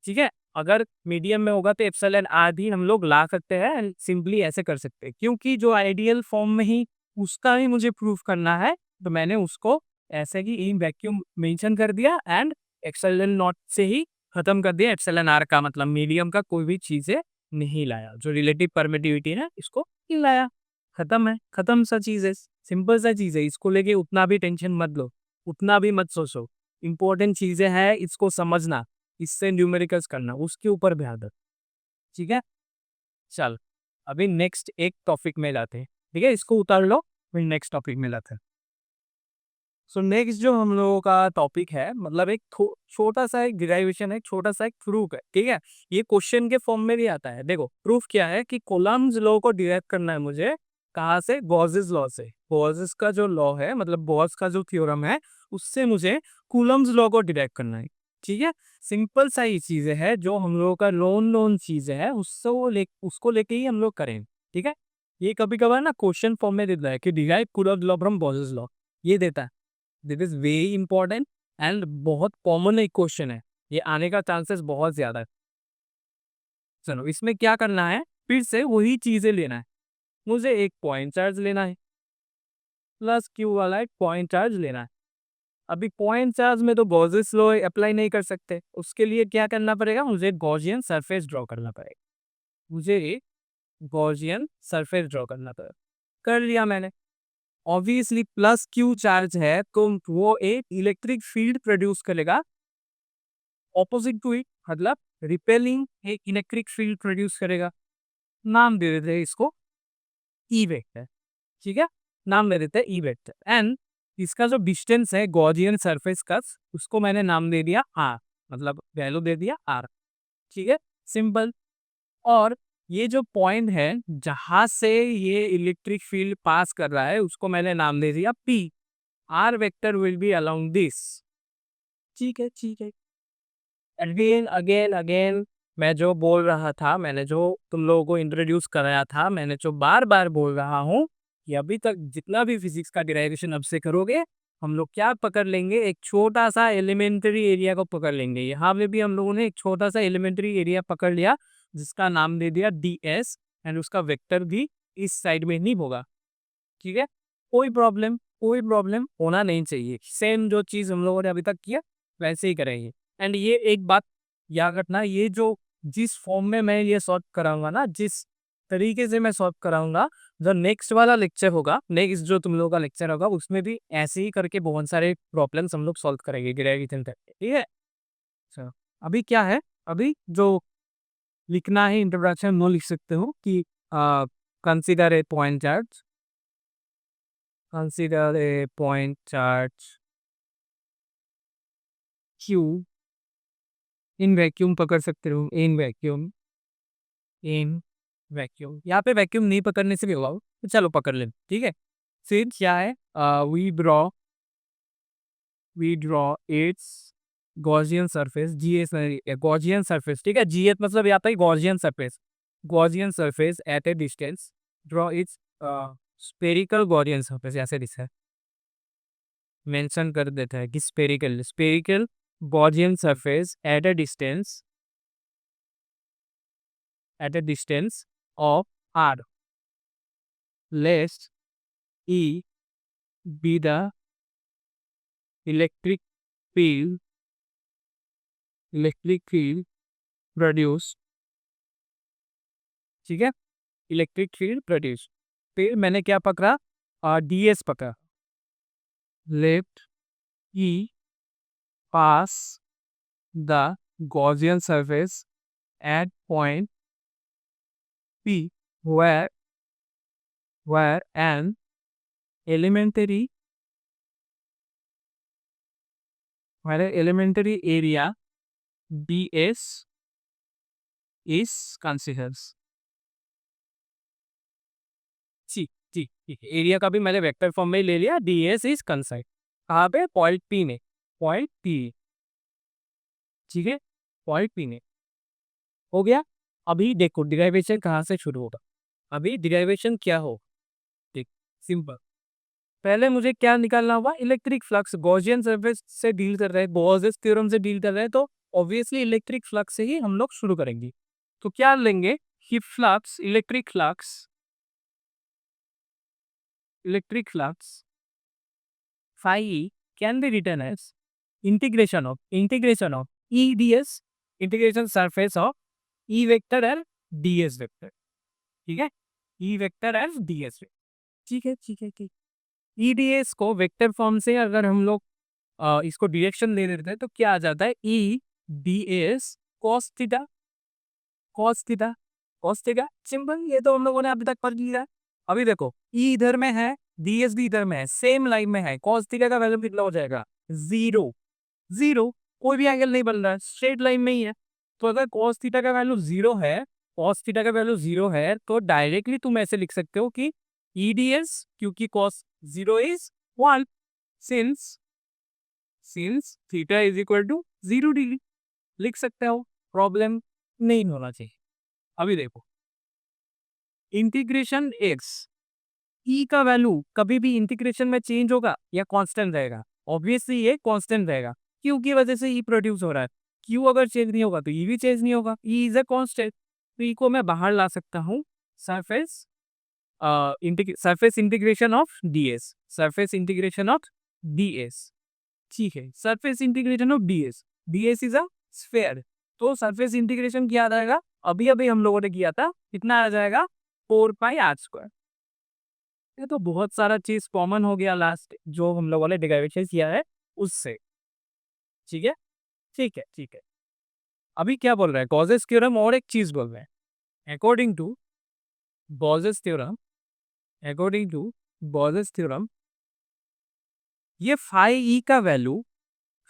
ठीक है, अगर मीडियम में होगा तो एप्सिलॉन आर भी हम लोग ला सकते हैं, एंड सिंपली ऐसे कर सकते हैं, क्योंकि जो आइडियल फॉर्म में ही उसका ही मुझे प्रूफ करना है, तो मैंने उसको ऐसे ही इन वैक्यूम मेंशन कर दिया, एंड एप्सिलॉन नॉट से ही खत्म कर दिया, एप्सिलॉन आर का मतलब मीडियम का कोई भी चीजें नहीं लाया, जो रिलेटिव परमिटिविटी है इसको नहीं लाया, खत्म है, खत्म सा चीज है, सिंपल सा चीज है, इसको लेके उतना भी टेंशन मत लो, उतना भी मत सोचो, इंपॉर्टेंट चीजें हैं, इसको समझना, इससे न्यूमेरिकल्स करना, उसके ऊपर ध्यान दो। ठीक है, चल अभी नेक्स्ट एक टॉपिक में जाते हैं। ठीक है, इसको उतार लो, फिर नेक्स्ट टॉपिक में जाते हैं। सो नेक्स्ट जो हम लोगों का टॉपिक है, मतलब एक छोटा सा एक डिराइवेशन है, छोटा सा एक प्रूफ है, ठीक है। ये क्वेश्चन के फॉर्म में भी आता है। देखो प्रूफ क्या है कि कूलम्ब्स लॉ को डिराइव करना है मुझे। कहाँ से? गॉसेस लॉ से। गॉसेस का जो लॉ है, मतलब गॉस का जो थ्योरम है, उससे मुझे कूलम्ब्स लॉ को डिराइव करना है, ठीक है। सिंपल सा ही चीजें है, जो हम लोगों का नोन चीजें है, उसको लेके ही हम लोग करें, ठीक है। ये कभी कभार ना क्वेश्चन फॉर्म में देता है कि derive Coulomb's law from Gauss's law, ये देता है। This is very important and बहुत कॉमन एक क्वेश्चन है, ये आने का चांसेस बहुत ज्यादा है। चलो इसमें क्या करना है, फिर से वही चीजें लेना है। मुझे एक पॉइंट चार्ज लेना है, प्लस क्यू वाला एक पॉइंट चार्ज लेना है। अभी पॉइंट चार्ज में तो गॉसेस लॉ अप्लाई नहीं कर सकते, उसके लिए क्या करना पड़ेगा, मुझे गॉसियन सरफेस ड्रॉ करना पड़ेगा। मुझे गॉसियन सरफेस ड्रॉ करना पड़ेगा, कर लिया मैंने। ऑब्वियसली प्लस क्यू चार्ज है तो वो एक इलेक्ट्रिक फील्ड प्रोड्यूस करेगा ऑपोजिट टू इट, मतलब रिपेलिंग एक इलेक्ट्रिक फील्ड प्रोड्यूस करेगा। नाम दे देते हैं इसको ई वेक्टर, ठीक है। नाम दे देते हैं ई वेक्टर एंड इसका जो डिस्टेंस है गॉसियन सरफेस का, उसको मैंने नाम दे दिया आर, मतलब वैल्यू दे दिया आर, ठीक है। सिंपल। और ये जो पॉइंट है जहां से ये इलेक्ट्रिक फील्ड पास कर रहा है, उसको मैंने नाम दे दिया P. R vector will be along this, ठीक है, ठीक है। अगेन अगेन अगेन मैं जो बोल रहा था, मैंने जो तुम लोगों को इंट्रोड्यूस कराया था, मैंने जो बार बार बोल रहा हूँ कि अभी तक जितना भी फिजिक्स का डिराइवेशन अब से करोगे, हम लोग क्या पकड़ लेंगे, एक छोटा सा एलिमेंट्री एरिया को पकड़ लेंगे। यहाँ पे भी हम लोगों ने एक छोटा सा एलिमेंट्री एरिया पकड़ लिया, जिसका नाम दे दिया डी एस, एंड उसका वेक्टर भी इस साइड में नहीं होगा, ठीक है। कोई प्रॉब्लम होना नहीं चाहिए। सेम जो चीज हम लोगों ने अभी तक किया वैसे ही करेंगे। एंड ये एक बात याद रखना, ये जो जिस फॉर्म में मैं ये सॉल्व कराऊंगा ना, जिस तरीके से मैं सॉल्व कराऊंगा, जो नेक्स्ट वाला लेक्चर होगा, नेक्स्ट जो तुम लोगों का लेक्चर होगा, उसमें भी ऐसे ही करके बहुत सारे प्रॉब्लम्स हम लोग सॉल्व करेंगे ग्रेविटेशन करके, ठीक है। चलो अभी क्या है, अभी जो लिखना है इंट्रोडक्शन नो लिख सकते हो कि consider a point charge, consider a point charge Q in vacuum, पकड़ सकते हो in vacuum, in vacuum। यहाँ पे वैक्यूम नहीं पकड़ने से भी होगा, तो चलो पकड़ लेते, ठीक है। फिर क्या है, we draw its Gaussian surface, GS Gaussian surface, ठीक है। जीएस मतलब यहाँ पे Gaussian surface, Gaussian surface at a distance, draw its spherical Gaussian surface, ऐसे दिखता है, मेंशन कर देता है कि spherical spherical Gaussian surface at a distance of R, let's E be the electric field produce, ठीक है, इलेक्ट्रिक फील्ड प्रोड्यूस। फिर मैंने क्या पकड़ा, डीएस पकड़ा, left E pass the Gaussian surface at point P where an elementary area ds is considered। जी जी ठीक है, area का भी मैंने वेक्टर फॉर्म में ले लिया, ds इज कंसाइड, कहाँ पे, पॉइंट P में, पॉइंट P, ठीक है, पॉइंट P में हो गया। अभी देखो डिराइवेशन कहाँ से शुरू होगा, अभी डिराइवेशन क्या हो, ठीक, सिंपल। पहले मुझे क्या निकालना होगा, इलेक्ट्रिक फ्लक्स, गॉसियन सरफेस से डील कर रहे हैं, गॉसेस थ्योरम से डील कर रहे हैं, तो ऑब्वियसली इलेक्ट्रिक फ्लक्स से ही हम लोग शुरू करेंगे। तो क्या लेंगे कि flux, electric flux phi can be written as integration of E D S, integration surface of E vector and D S vector, ठीक है, E vector and D S, ठीक है, ठीक है, ठीक। ईडीएस को वेक्टर फॉर्म से अगर हम लोग इसको डायरेक्शन दे देते हैं, तो क्या आ जाता है, ई D S cos theta, cos theta, cos theta, simple. ये तो हम लोगों ने अभी तक पढ़ लिया है। अभी देखो ई इधर में है, डीएस भी इधर में है, सेम लाइन में है, cos थीटा का वैल्यू कितना हो जाएगा? 0 0। कोई भी एंगल नहीं बन रहा है, स्ट्रेट लाइन में ही है। तो अगर cos थीटा का वैल्यू 0 है, cos थीटा का वैल्यू 0 है, तो डायरेक्टली तुम ऐसे लिख सकते हो कि EDS, क्योंकि cos 0 is 1, since theta is equal to 0 degree लिख सकते हो, प्रॉब्लम नहीं होना चाहिए। अभी देखो, इंटीग्रेशन x, ई का वैल्यू कभी भी इंटीग्रेशन में चेंज होगा या कांस्टेंट रहेगा? ऑब्वियसली ये कांस्टेंट रहेगा, क्यू की वजह से ई प्रोड्यूस हो रहा है। क्यू अगर चेंज नहीं होगा तो ई भी चेंज नहीं होगा, ई इज अ कांस्टेंट। तो ई को मैं बाहर ला सकता हूँ, surface surface integration of DS, surface integration of DS. ठीक है, surface integration of DS, DS is a sphere, तो सरफेस इंटीग्रेशन क्या आ जाएगा? अभी अभी हम लोगों ने किया था, कितना आ जाएगा? 4πr²। ये तो बहुत सारा चीज कॉमन हो गया लास्ट जो हम लोगों ने डिराइवेशन किया है उससे। ठीक है, ठीक है, ठीक है। अभी क्या बोल रहा है? गॉसेस थ्योरम और एक चीज बोल रहे हैं, according to Gauss's theorem, according to Gauss's theorem, ये फाई ई का वैल्यू,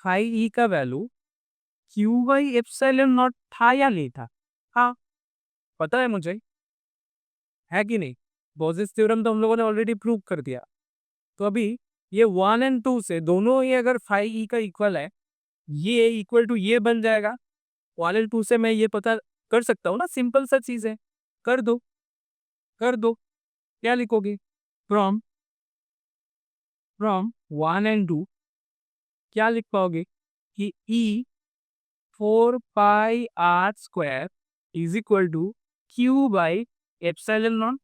फाई ई का value Q by epsilon naught था या नहीं था? हाँ, पता है मुझे, है कि नहीं? गॉसेस थ्योरम तो हम लोगों ने ऑलरेडी प्रूव कर दिया। तो अभी ये 1 और 2 से दोनों ही अगर फाई ई का इक्वल है, ये इक्वल टू ये बन जाएगा। 1 और 2 से मैं ये पता कर सकता हूँ ना, सिंपल सा चीज है। कर दो, कर दो। क्या लिखोगे? फ्रॉम फ्रॉम 1 और 2 क्या लिख पाओगे कि E 4πr² is equal to Q by epsilon naught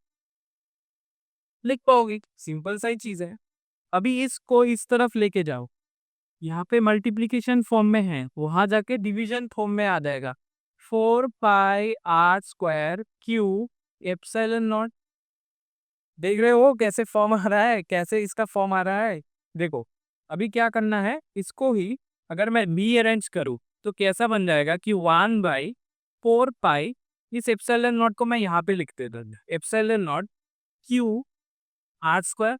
लिख पाओगे। सिंपल सा ही चीज है। अभी इसको इस तरफ लेके जाओ, यहाँ पे मल्टीप्लीकेशन फॉर्म में है, वहां जाके डिवीजन फॉर्म में आ जाएगा। 4πr² Q epsilon not. देख रहे हो कैसे फॉर्म आ रहा है, कैसे इसका फॉर्म आ रहा है? देखो, अभी क्या करना है, इसको ही अगर मैं री अरेंज करूँ तो कैसा बन जाएगा कि 1/4π, इस एप्सिलॉन नॉट को मैं यहाँ पे लिख देता हूँ, एप्सिलॉन नॉट क्यू r²।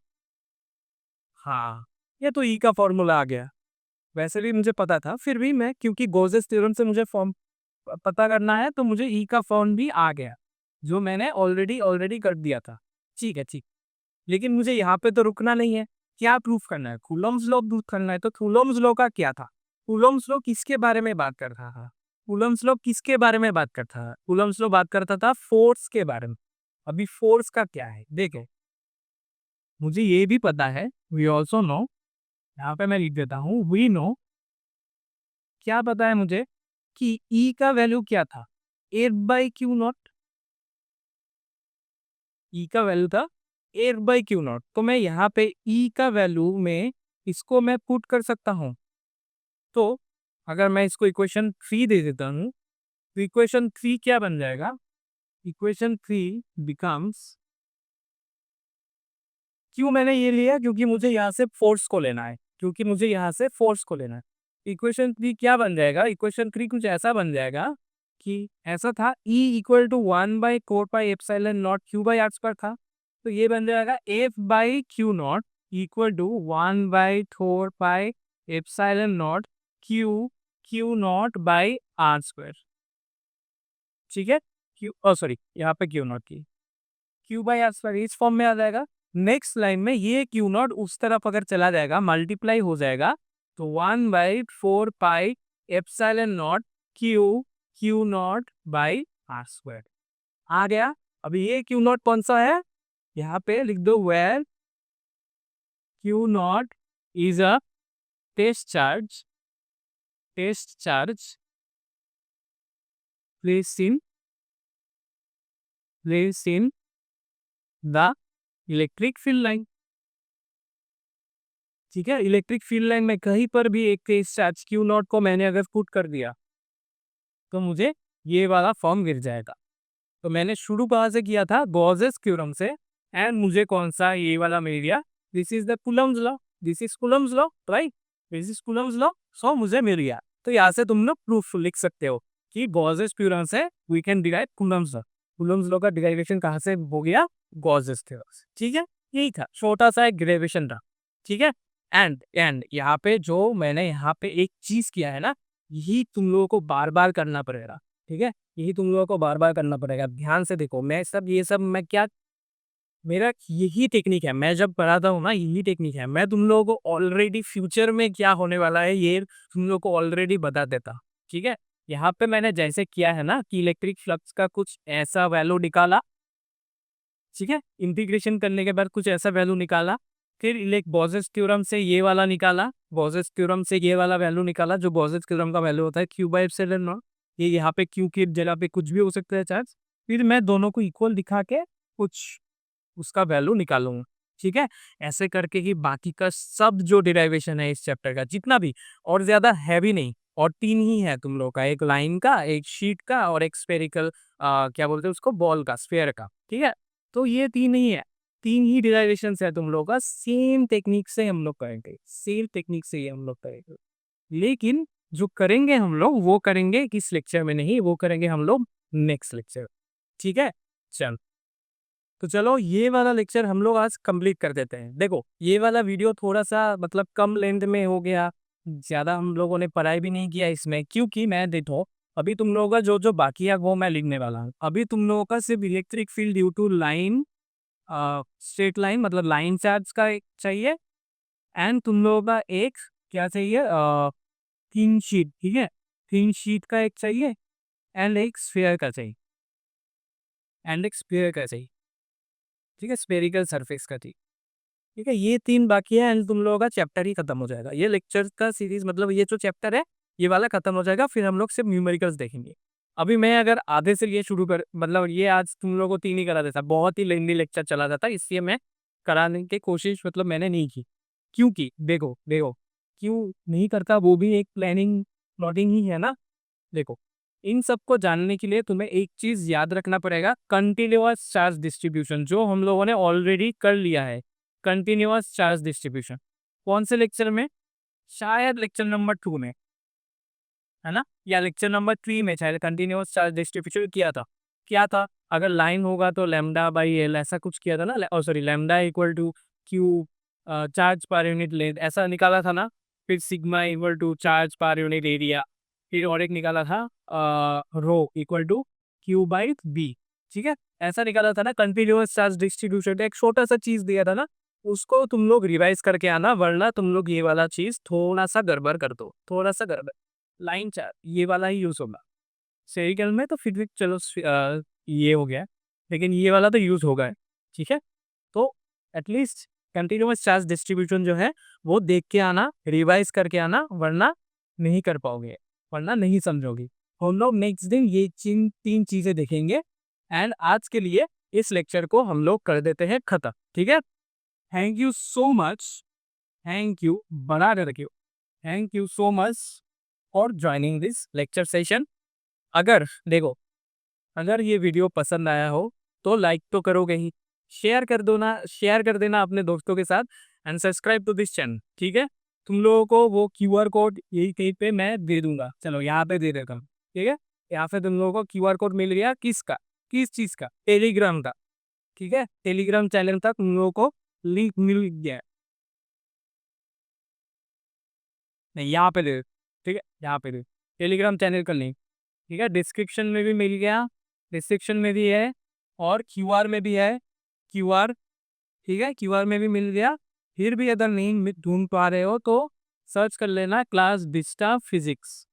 हाँ, ये तो ई का फॉर्मूला आ गया। वैसे भी मुझे पता था, फिर भी मैं, क्योंकि गोजेस थ्योरम से मुझे फॉर्म पता करना है, तो मुझे ई का फॉर्म भी आ गया, जो मैंने ऑलरेडी ऑलरेडी कर दिया था। ठीक है, ठीक। लेकिन मुझे यहाँ पे तो रुकना नहीं है, क्या प्रूफ करना है? कूलम्स लॉ प्रूफ करना है। तो कूलम्स लॉ का क्या था? कूलम्स लॉ किसके बारे में बात कर रहा था? कूलम्स लॉ किसके बारे में बात करता था? कूलम्स लॉ बात करता था फोर्स के बारे में। अभी फोर्स का क्या है देखें, मुझे ये भी पता है, वी ऑल्सो नो, यहाँ पे मैं लिख देता हूँ, वी नो। क्या पता है मुझे कि ई का वैल्यू क्या था? 8/Q0। ई का वैल्यू था 8/Q0। तो मैं यहाँ पे ई का वैल्यू में इसको मैं पुट कर सकता हूँ। तो अगर मैं इसको इक्वेशन 3 दे देता हूँ, तो इक्वेशन 3 क्या बन जाएगा? इक्वेशन 3 बिकम्स, क्यों मैंने ये लिया? क्योंकि मुझे यहाँ से फोर्स को लेना है, क्योंकि मुझे यहाँ से फोर्स को लेना है। इक्वेशन 3 क्या बन जाएगा? इक्वेशन 3 कुछ ऐसा बन जाएगा कि ऐसा था, E इक्वल टू 1/4πε0 Q/r² था। तो ये बन जाएगा F/Q0 इक्वल टू 1/4πε0 Q0/r²। ठीक है, सॉरी, यहाँ पे Q0 की Q/r² इस फॉर्म में आ जाएगा। नेक्स्ट लाइन में ये Q0 उस तरफ अगर चला जाएगा, मल्टीप्लाई हो जाएगा, तो 1/4πε0 Q0/r² आ गया। अभी ये Q0 कौन सा है? यहाँ पे लिख दो, where Q0 is a test charge, test charge placed in the electric field line. ठीक है, इलेक्ट्रिक फील्ड लाइन में कहीं पर भी एक टेस्ट चार्ज Q0 को मैंने अगर पुट कर दिया, तो मुझे ये वाला फॉर्म गिर जाएगा। तो मैंने शुरू कहाँ से किया था? गॉसेस थ्योरम से। एंड मुझे कौन सा ये वाला मिल गया? This is the Coulomb's law, this is Coulomb's law, right? This is Coulomb's law, so मुझे मिल गया। तो यहाँ से तुम लोग प्रूफ लिख सकते हो कि गॉसेस थ्योरम से we can derive Coulomb's law. Coulomb's law का डिराइवेशन कहाँ से हो गया? गॉसेस थ्योरम से। ठीक है, यही था, छोटा सा एक ग्रेजुएशन था, ठीक है। एंड यहाँ पे जो मैंने यहाँ पे एक चीज किया है ना, यही तुम लोगों को बार बार करना पड़ेगा, ठीक है। यही तुम लोगों को बार बार करना पड़ेगा, ध्यान से देखो। मैं सब ये सब मैं क्या, मेरा यही टेक्निक है, मैं जब पढ़ाता हूँ ना यही टेक्निक है। मैं तुम लोगों को ऑलरेडी फ्यूचर में क्या होने वाला है ये तुम लोगों को ऑलरेडी बता देता, ठीक है। यहाँ पे मैंने जैसे किया है ना कि इलेक्ट्रिक फ्लक्स का कुछ ऐसा वैल्यू निकाला, ठीक है। इंटीग्रेशन करने के बाद कुछ ऐसा वैल्यू निकाला, फिर इलेक्ट बोसेस थ्योरम से ये वाला निकाला, बोसेस थ्योरम से ये वाला वैल्यू निकाला, जो बोसेस थ्योरम का वैल्यू होता है क्यू बाई एप्सिलॉन नॉट। ये यहाँ पे क्यू की जगह पे कुछ भी हो सकता है चार्ज। फिर मैं दोनों को इक्वल दिखा के कुछ उसका वैल्यू निकालूंगा, ठीक है। ऐसे करके ही बाकी का सब जो डिराइवेशन है इस चैप्टर का जितना भी, और ज्यादा हैवी नहीं, और तीन ही है तुम लोग का, एक लाइन का, एक शीट का, और एक स्फेरिकल क्या बोलते हैं उसको, बॉल का, स्फेयर का, ठीक है। तो ये तीन ही है, तीन ही डिराइवेशन है तुम लोग का। सेम टेक्निक से हम लोग करेंगे, सेम टेक्निक से ही हम लोग करेंगे। लेकिन जो करेंगे हम लोग वो करेंगे किस लेक्चर में नहीं, वो करेंगे हम लोग नेक्स्ट लेक्चर, ठीक है। चल, तो चलो ये वाला लेक्चर हम लोग आज कंप्लीट कर देते हैं। देखो ये वाला वीडियो थोड़ा सा मतलब कम लेंथ में हो गया, ज़्यादा हम लोगों ने पढ़ाई भी नहीं किया इसमें, क्योंकि मैं देखो अभी तुम लोगों का जो जो बाकी है वो मैं लिखने वाला हूँ। अभी तुम लोगों का सिर्फ electric field due to line, straight line मतलब लाइन चार्ज का एक चाहिए, एंड तुम लोगों का एक क्या चाहिए, थिन शीट, ठीक है। थिन शीट का एक चाहिए, एंड एक स्फेयर का चाहिए, एंड एक स्फेयर का चाहिए, ठीक है, स्फेरिकल सरफेस का चाहिए, ठीक है। ये तीन बाकी है एंड तुम लोगों का चैप्टर ही खत्म हो जाएगा। ये लेक्चर का सीरीज मतलब ये जो चैप्टर है ये वाला खत्म हो जाएगा, फिर हम लोग सिर्फ न्यूमेरिकल्स देखेंगे। अभी मैं अगर आधे से ये शुरू कर मतलब ये आज तुम लोगों को तीन ही करा देता, बहुत ही लेंदी लेक्चर चला जाता, इसलिए मैं कराने की कोशिश मतलब मैंने नहीं की। क्योंकि देखो देखो क्यों नहीं करता, वो भी एक प्लानिंग प्लॉटिंग ही है ना। देखो इन सबको जानने के लिए तुम्हें एक चीज याद रखना पड़ेगा, कंटिन्यूअस चार्ज डिस्ट्रीब्यूशन, जो हम लोगों ने ऑलरेडी कर लिया है। कंटिन्यूअस चार्ज डिस्ट्रीब्यूशन कौन से लेक्चर में, शायद लेक्चर नंबर 2 में, है ना, या लेक्चर नंबर 3 में शायद कंटिन्यूअस चार्ज डिस्ट्रीब्यूशन किया था। क्या था, अगर लाइन होगा तो लैम्डा बाई एल ऐसा कुछ किया था ना, sorry lambda equal to Q charge पर यूनिट लेंथ ऐसा निकाला था ना। फिर सिग्मा इक्वल टू चार्ज पर यूनिट एरिया, फिर और एक निकाला था rho equal to Q by B, ठीक है। ऐसा निकाला था ना कंटिन्यूअस चार्ज डिस्ट्रीब्यूशन, एक छोटा सा चीज दिया था ना, उसको तुम लोग रिवाइज करके आना, वरना तुम लोग ये वाला चीज थोड़ा सा गड़बड़ कर दो, थोड़ा सा गड़बड़। लाइन चार्ज ये वाला ही यूज होगा सेरिकल में, तो फिर भी चलो ये हो गया, लेकिन ये वाला तो यूज होगा, ठीक है। तो एटलीस्ट कंटिन्यूअस चार्ज डिस्ट्रीब्यूशन जो है वो देख के आना, रिवाइज करके आना, वरना नहीं कर पाओगे, वरना नहीं समझोगे। हम लोग नेक्स्ट दिन ये तीन चीजें देखेंगे, एंड आज के लिए इस लेक्चर को हम लोग कर देते हैं खत्म, ठीक है। Thank you so much, thank you, बना कर रखियो, thank you so much for joining this lecture session. अगर देखो अगर ये वीडियो पसंद आया हो तो लाइक तो करोगे ही, शेयर कर दो ना, शेयर कर देना अपने दोस्तों के साथ, and subscribe to this channel, ठीक है। तुम लोगों को वो क्यूआर कोड यही कहीं पे मैं दे दूंगा, चलो यहाँ पे दे देता हूँ, ठीक है। यहाँ पे तुम लोगों को क्यूआर कोड मिल गया, किसका, किस चीज का, टेलीग्राम का, ठीक है। टेलीग्राम चैनल तक तुम लोगों को लिंक मिल गया, नहीं यहाँ पे दे, ठीक है, यहाँ पे दे टेलीग्राम चैनल का लिंक, ठीक है। डिस्क्रिप्शन में भी मिल गया, डिस्क्रिप्शन में भी है, और क्यूआर में भी है, क्यूआर, ठीक है, क्यूआर में भी मिल गया। फिर भी अगर नहीं ढूंढ पा रहे हो तो सर्च कर लेना class Vista physics,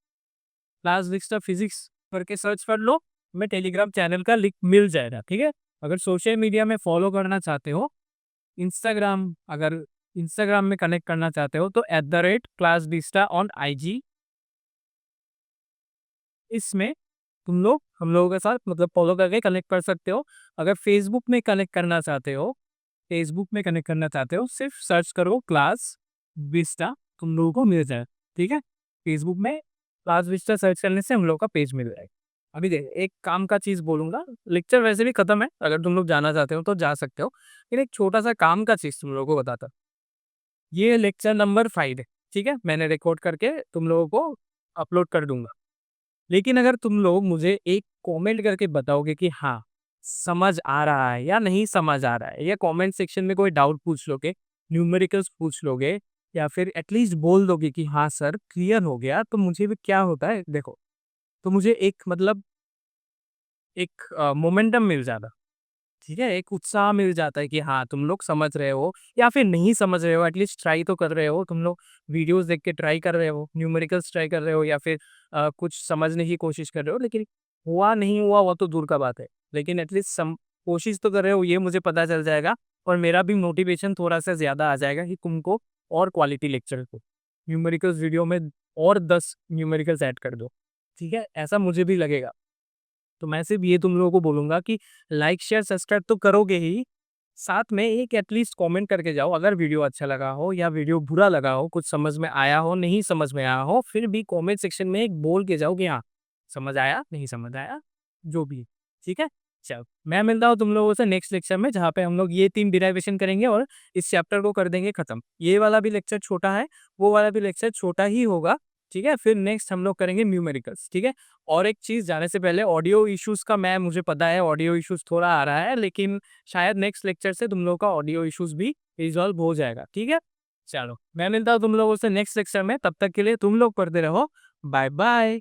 class Vista physics करके सर्च कर लो, मैं टेलीग्राम चैनल का लिंक मिल जाएगा, ठीक है। अगर सोशल मीडिया में फॉलो करना चाहते हो, इंस्टाग्राम, अगर इंस्टाग्राम में कनेक्ट करना चाहते हो तो @class vista ऑन IG, इसमें तुम लोग हम लोगों के साथ मतलब फॉलो करके कनेक्ट कर सकते हो। अगर फेसबुक में कनेक्ट करना चाहते हो, फेसबुक में कनेक्ट करना चाहते हो, सिर्फ सर्च करो क्लास विस्टा, तुम लोगों को मिल जाए, ठीक है। फेसबुक में क्लास विस्टा सर्च करने से हम लोग का पेज मिल जाएगा। अभी देख एक काम का चीज़ बोलूँगा, लेक्चर वैसे भी खत्म है, अगर तुम लोग जाना चाहते हो तो जा सकते हो, लेकिन एक छोटा सा काम का चीज़ तुम लोगों को बताता। ये लेक्चर नंबर 5 है, ठीक है, मैंने रिकॉर्ड करके तुम लोगों को अपलोड कर दूंगा। लेकिन अगर तुम लोग मुझे एक कमेंट करके बताओगे कि हाँ समझ आ रहा है या नहीं समझ आ रहा है, या कमेंट सेक्शन में कोई डाउट पूछ लोगे, न्यूमेरिकल्स पूछ लोगे, या फिर एटलीस्ट बोल दोगे कि हाँ सर क्लियर हो गया, तो मुझे भी क्या होता है देखो, तो मुझे एक मतलब एक मोमेंटम मिल जाता, ठीक है? एक उत्साह मिल जाता है कि हाँ, तुम लोग समझ रहे हो या फिर नहीं समझ रहे हो, एटलीस्ट ट्राई तो कर रहे हो। तुम लोग वीडियोज़ देख के ट्राई कर रहे हो, न्यूमेरिकल्स ट्राई कर रहे हो, या फिर कुछ समझने की कोशिश कर रहे हो, लेकिन हुआ नहीं हुआ वो तो दूर का बात है। लेकिन एटलीस्ट कोशिश तो कर रहे हो, ये मुझे पता चल जाएगा, और मेरा भी मोटिवेशन थोड़ा-सा ज़्यादा आ जाएगा कि तुमको और क्वालिटी लेक्चर दो। न्यूमेरिकल्स वीडियो में और 10 न्यूमेरिकल्स ऐड कर दो, ठीक है? ऐसा मुझे भी लगेगा। तो मैं सिर्फ ये तुम लोगों को बोलूँगा कि लाइक, शेयर, सब्सक्राइब तो करोगे ही, साथ में एक एटलीस्ट कमेंट करके जाओ, अगर वीडियो अच्छा लगा हो या वीडियो बुरा लगा हो, कुछ समझ में आया हो, नहीं समझ में आया हो, फिर भी कमेंट सेक्शन में एक बोल के जाओ कि हाँ, समझ आया, नहीं समझ आया, जो भी है, ठीक है? चलो, मैं मिलता हूँ तुम लोगों से नेक्स्ट लेक्चर में, जहाँ पे हम लोग ये 3 डिराइवेशन करेंगे और इस चैप्टर को कर देंगे खत्म। ये वाला भी लेक्चर छोटा है, वो वाला भी लेक्चर छोटा ही होगा, ठीक है? फिर नेक्स्ट हम लोग करेंगे न्यूमेरिकल्स, ठीक है? और एक चीज़ जाने से पहले, ऑडियो इश्यूज़ का मुझे पता है ऑडियो इश्यूज़ थोड़ा आ रहा है, लेकिन शायद नेक्स्ट लेक्चर से तुम लोगों का ऑडियो इश्यूज़ भी रिज़ॉल्व हो जाएगा, ठीक है? चलो, मैं मिलता हूँ तुम लोगों से नेक्स्ट लेक्चर में, तब तक के लिए तुम लोग पढ़ते रहो। Bye bye.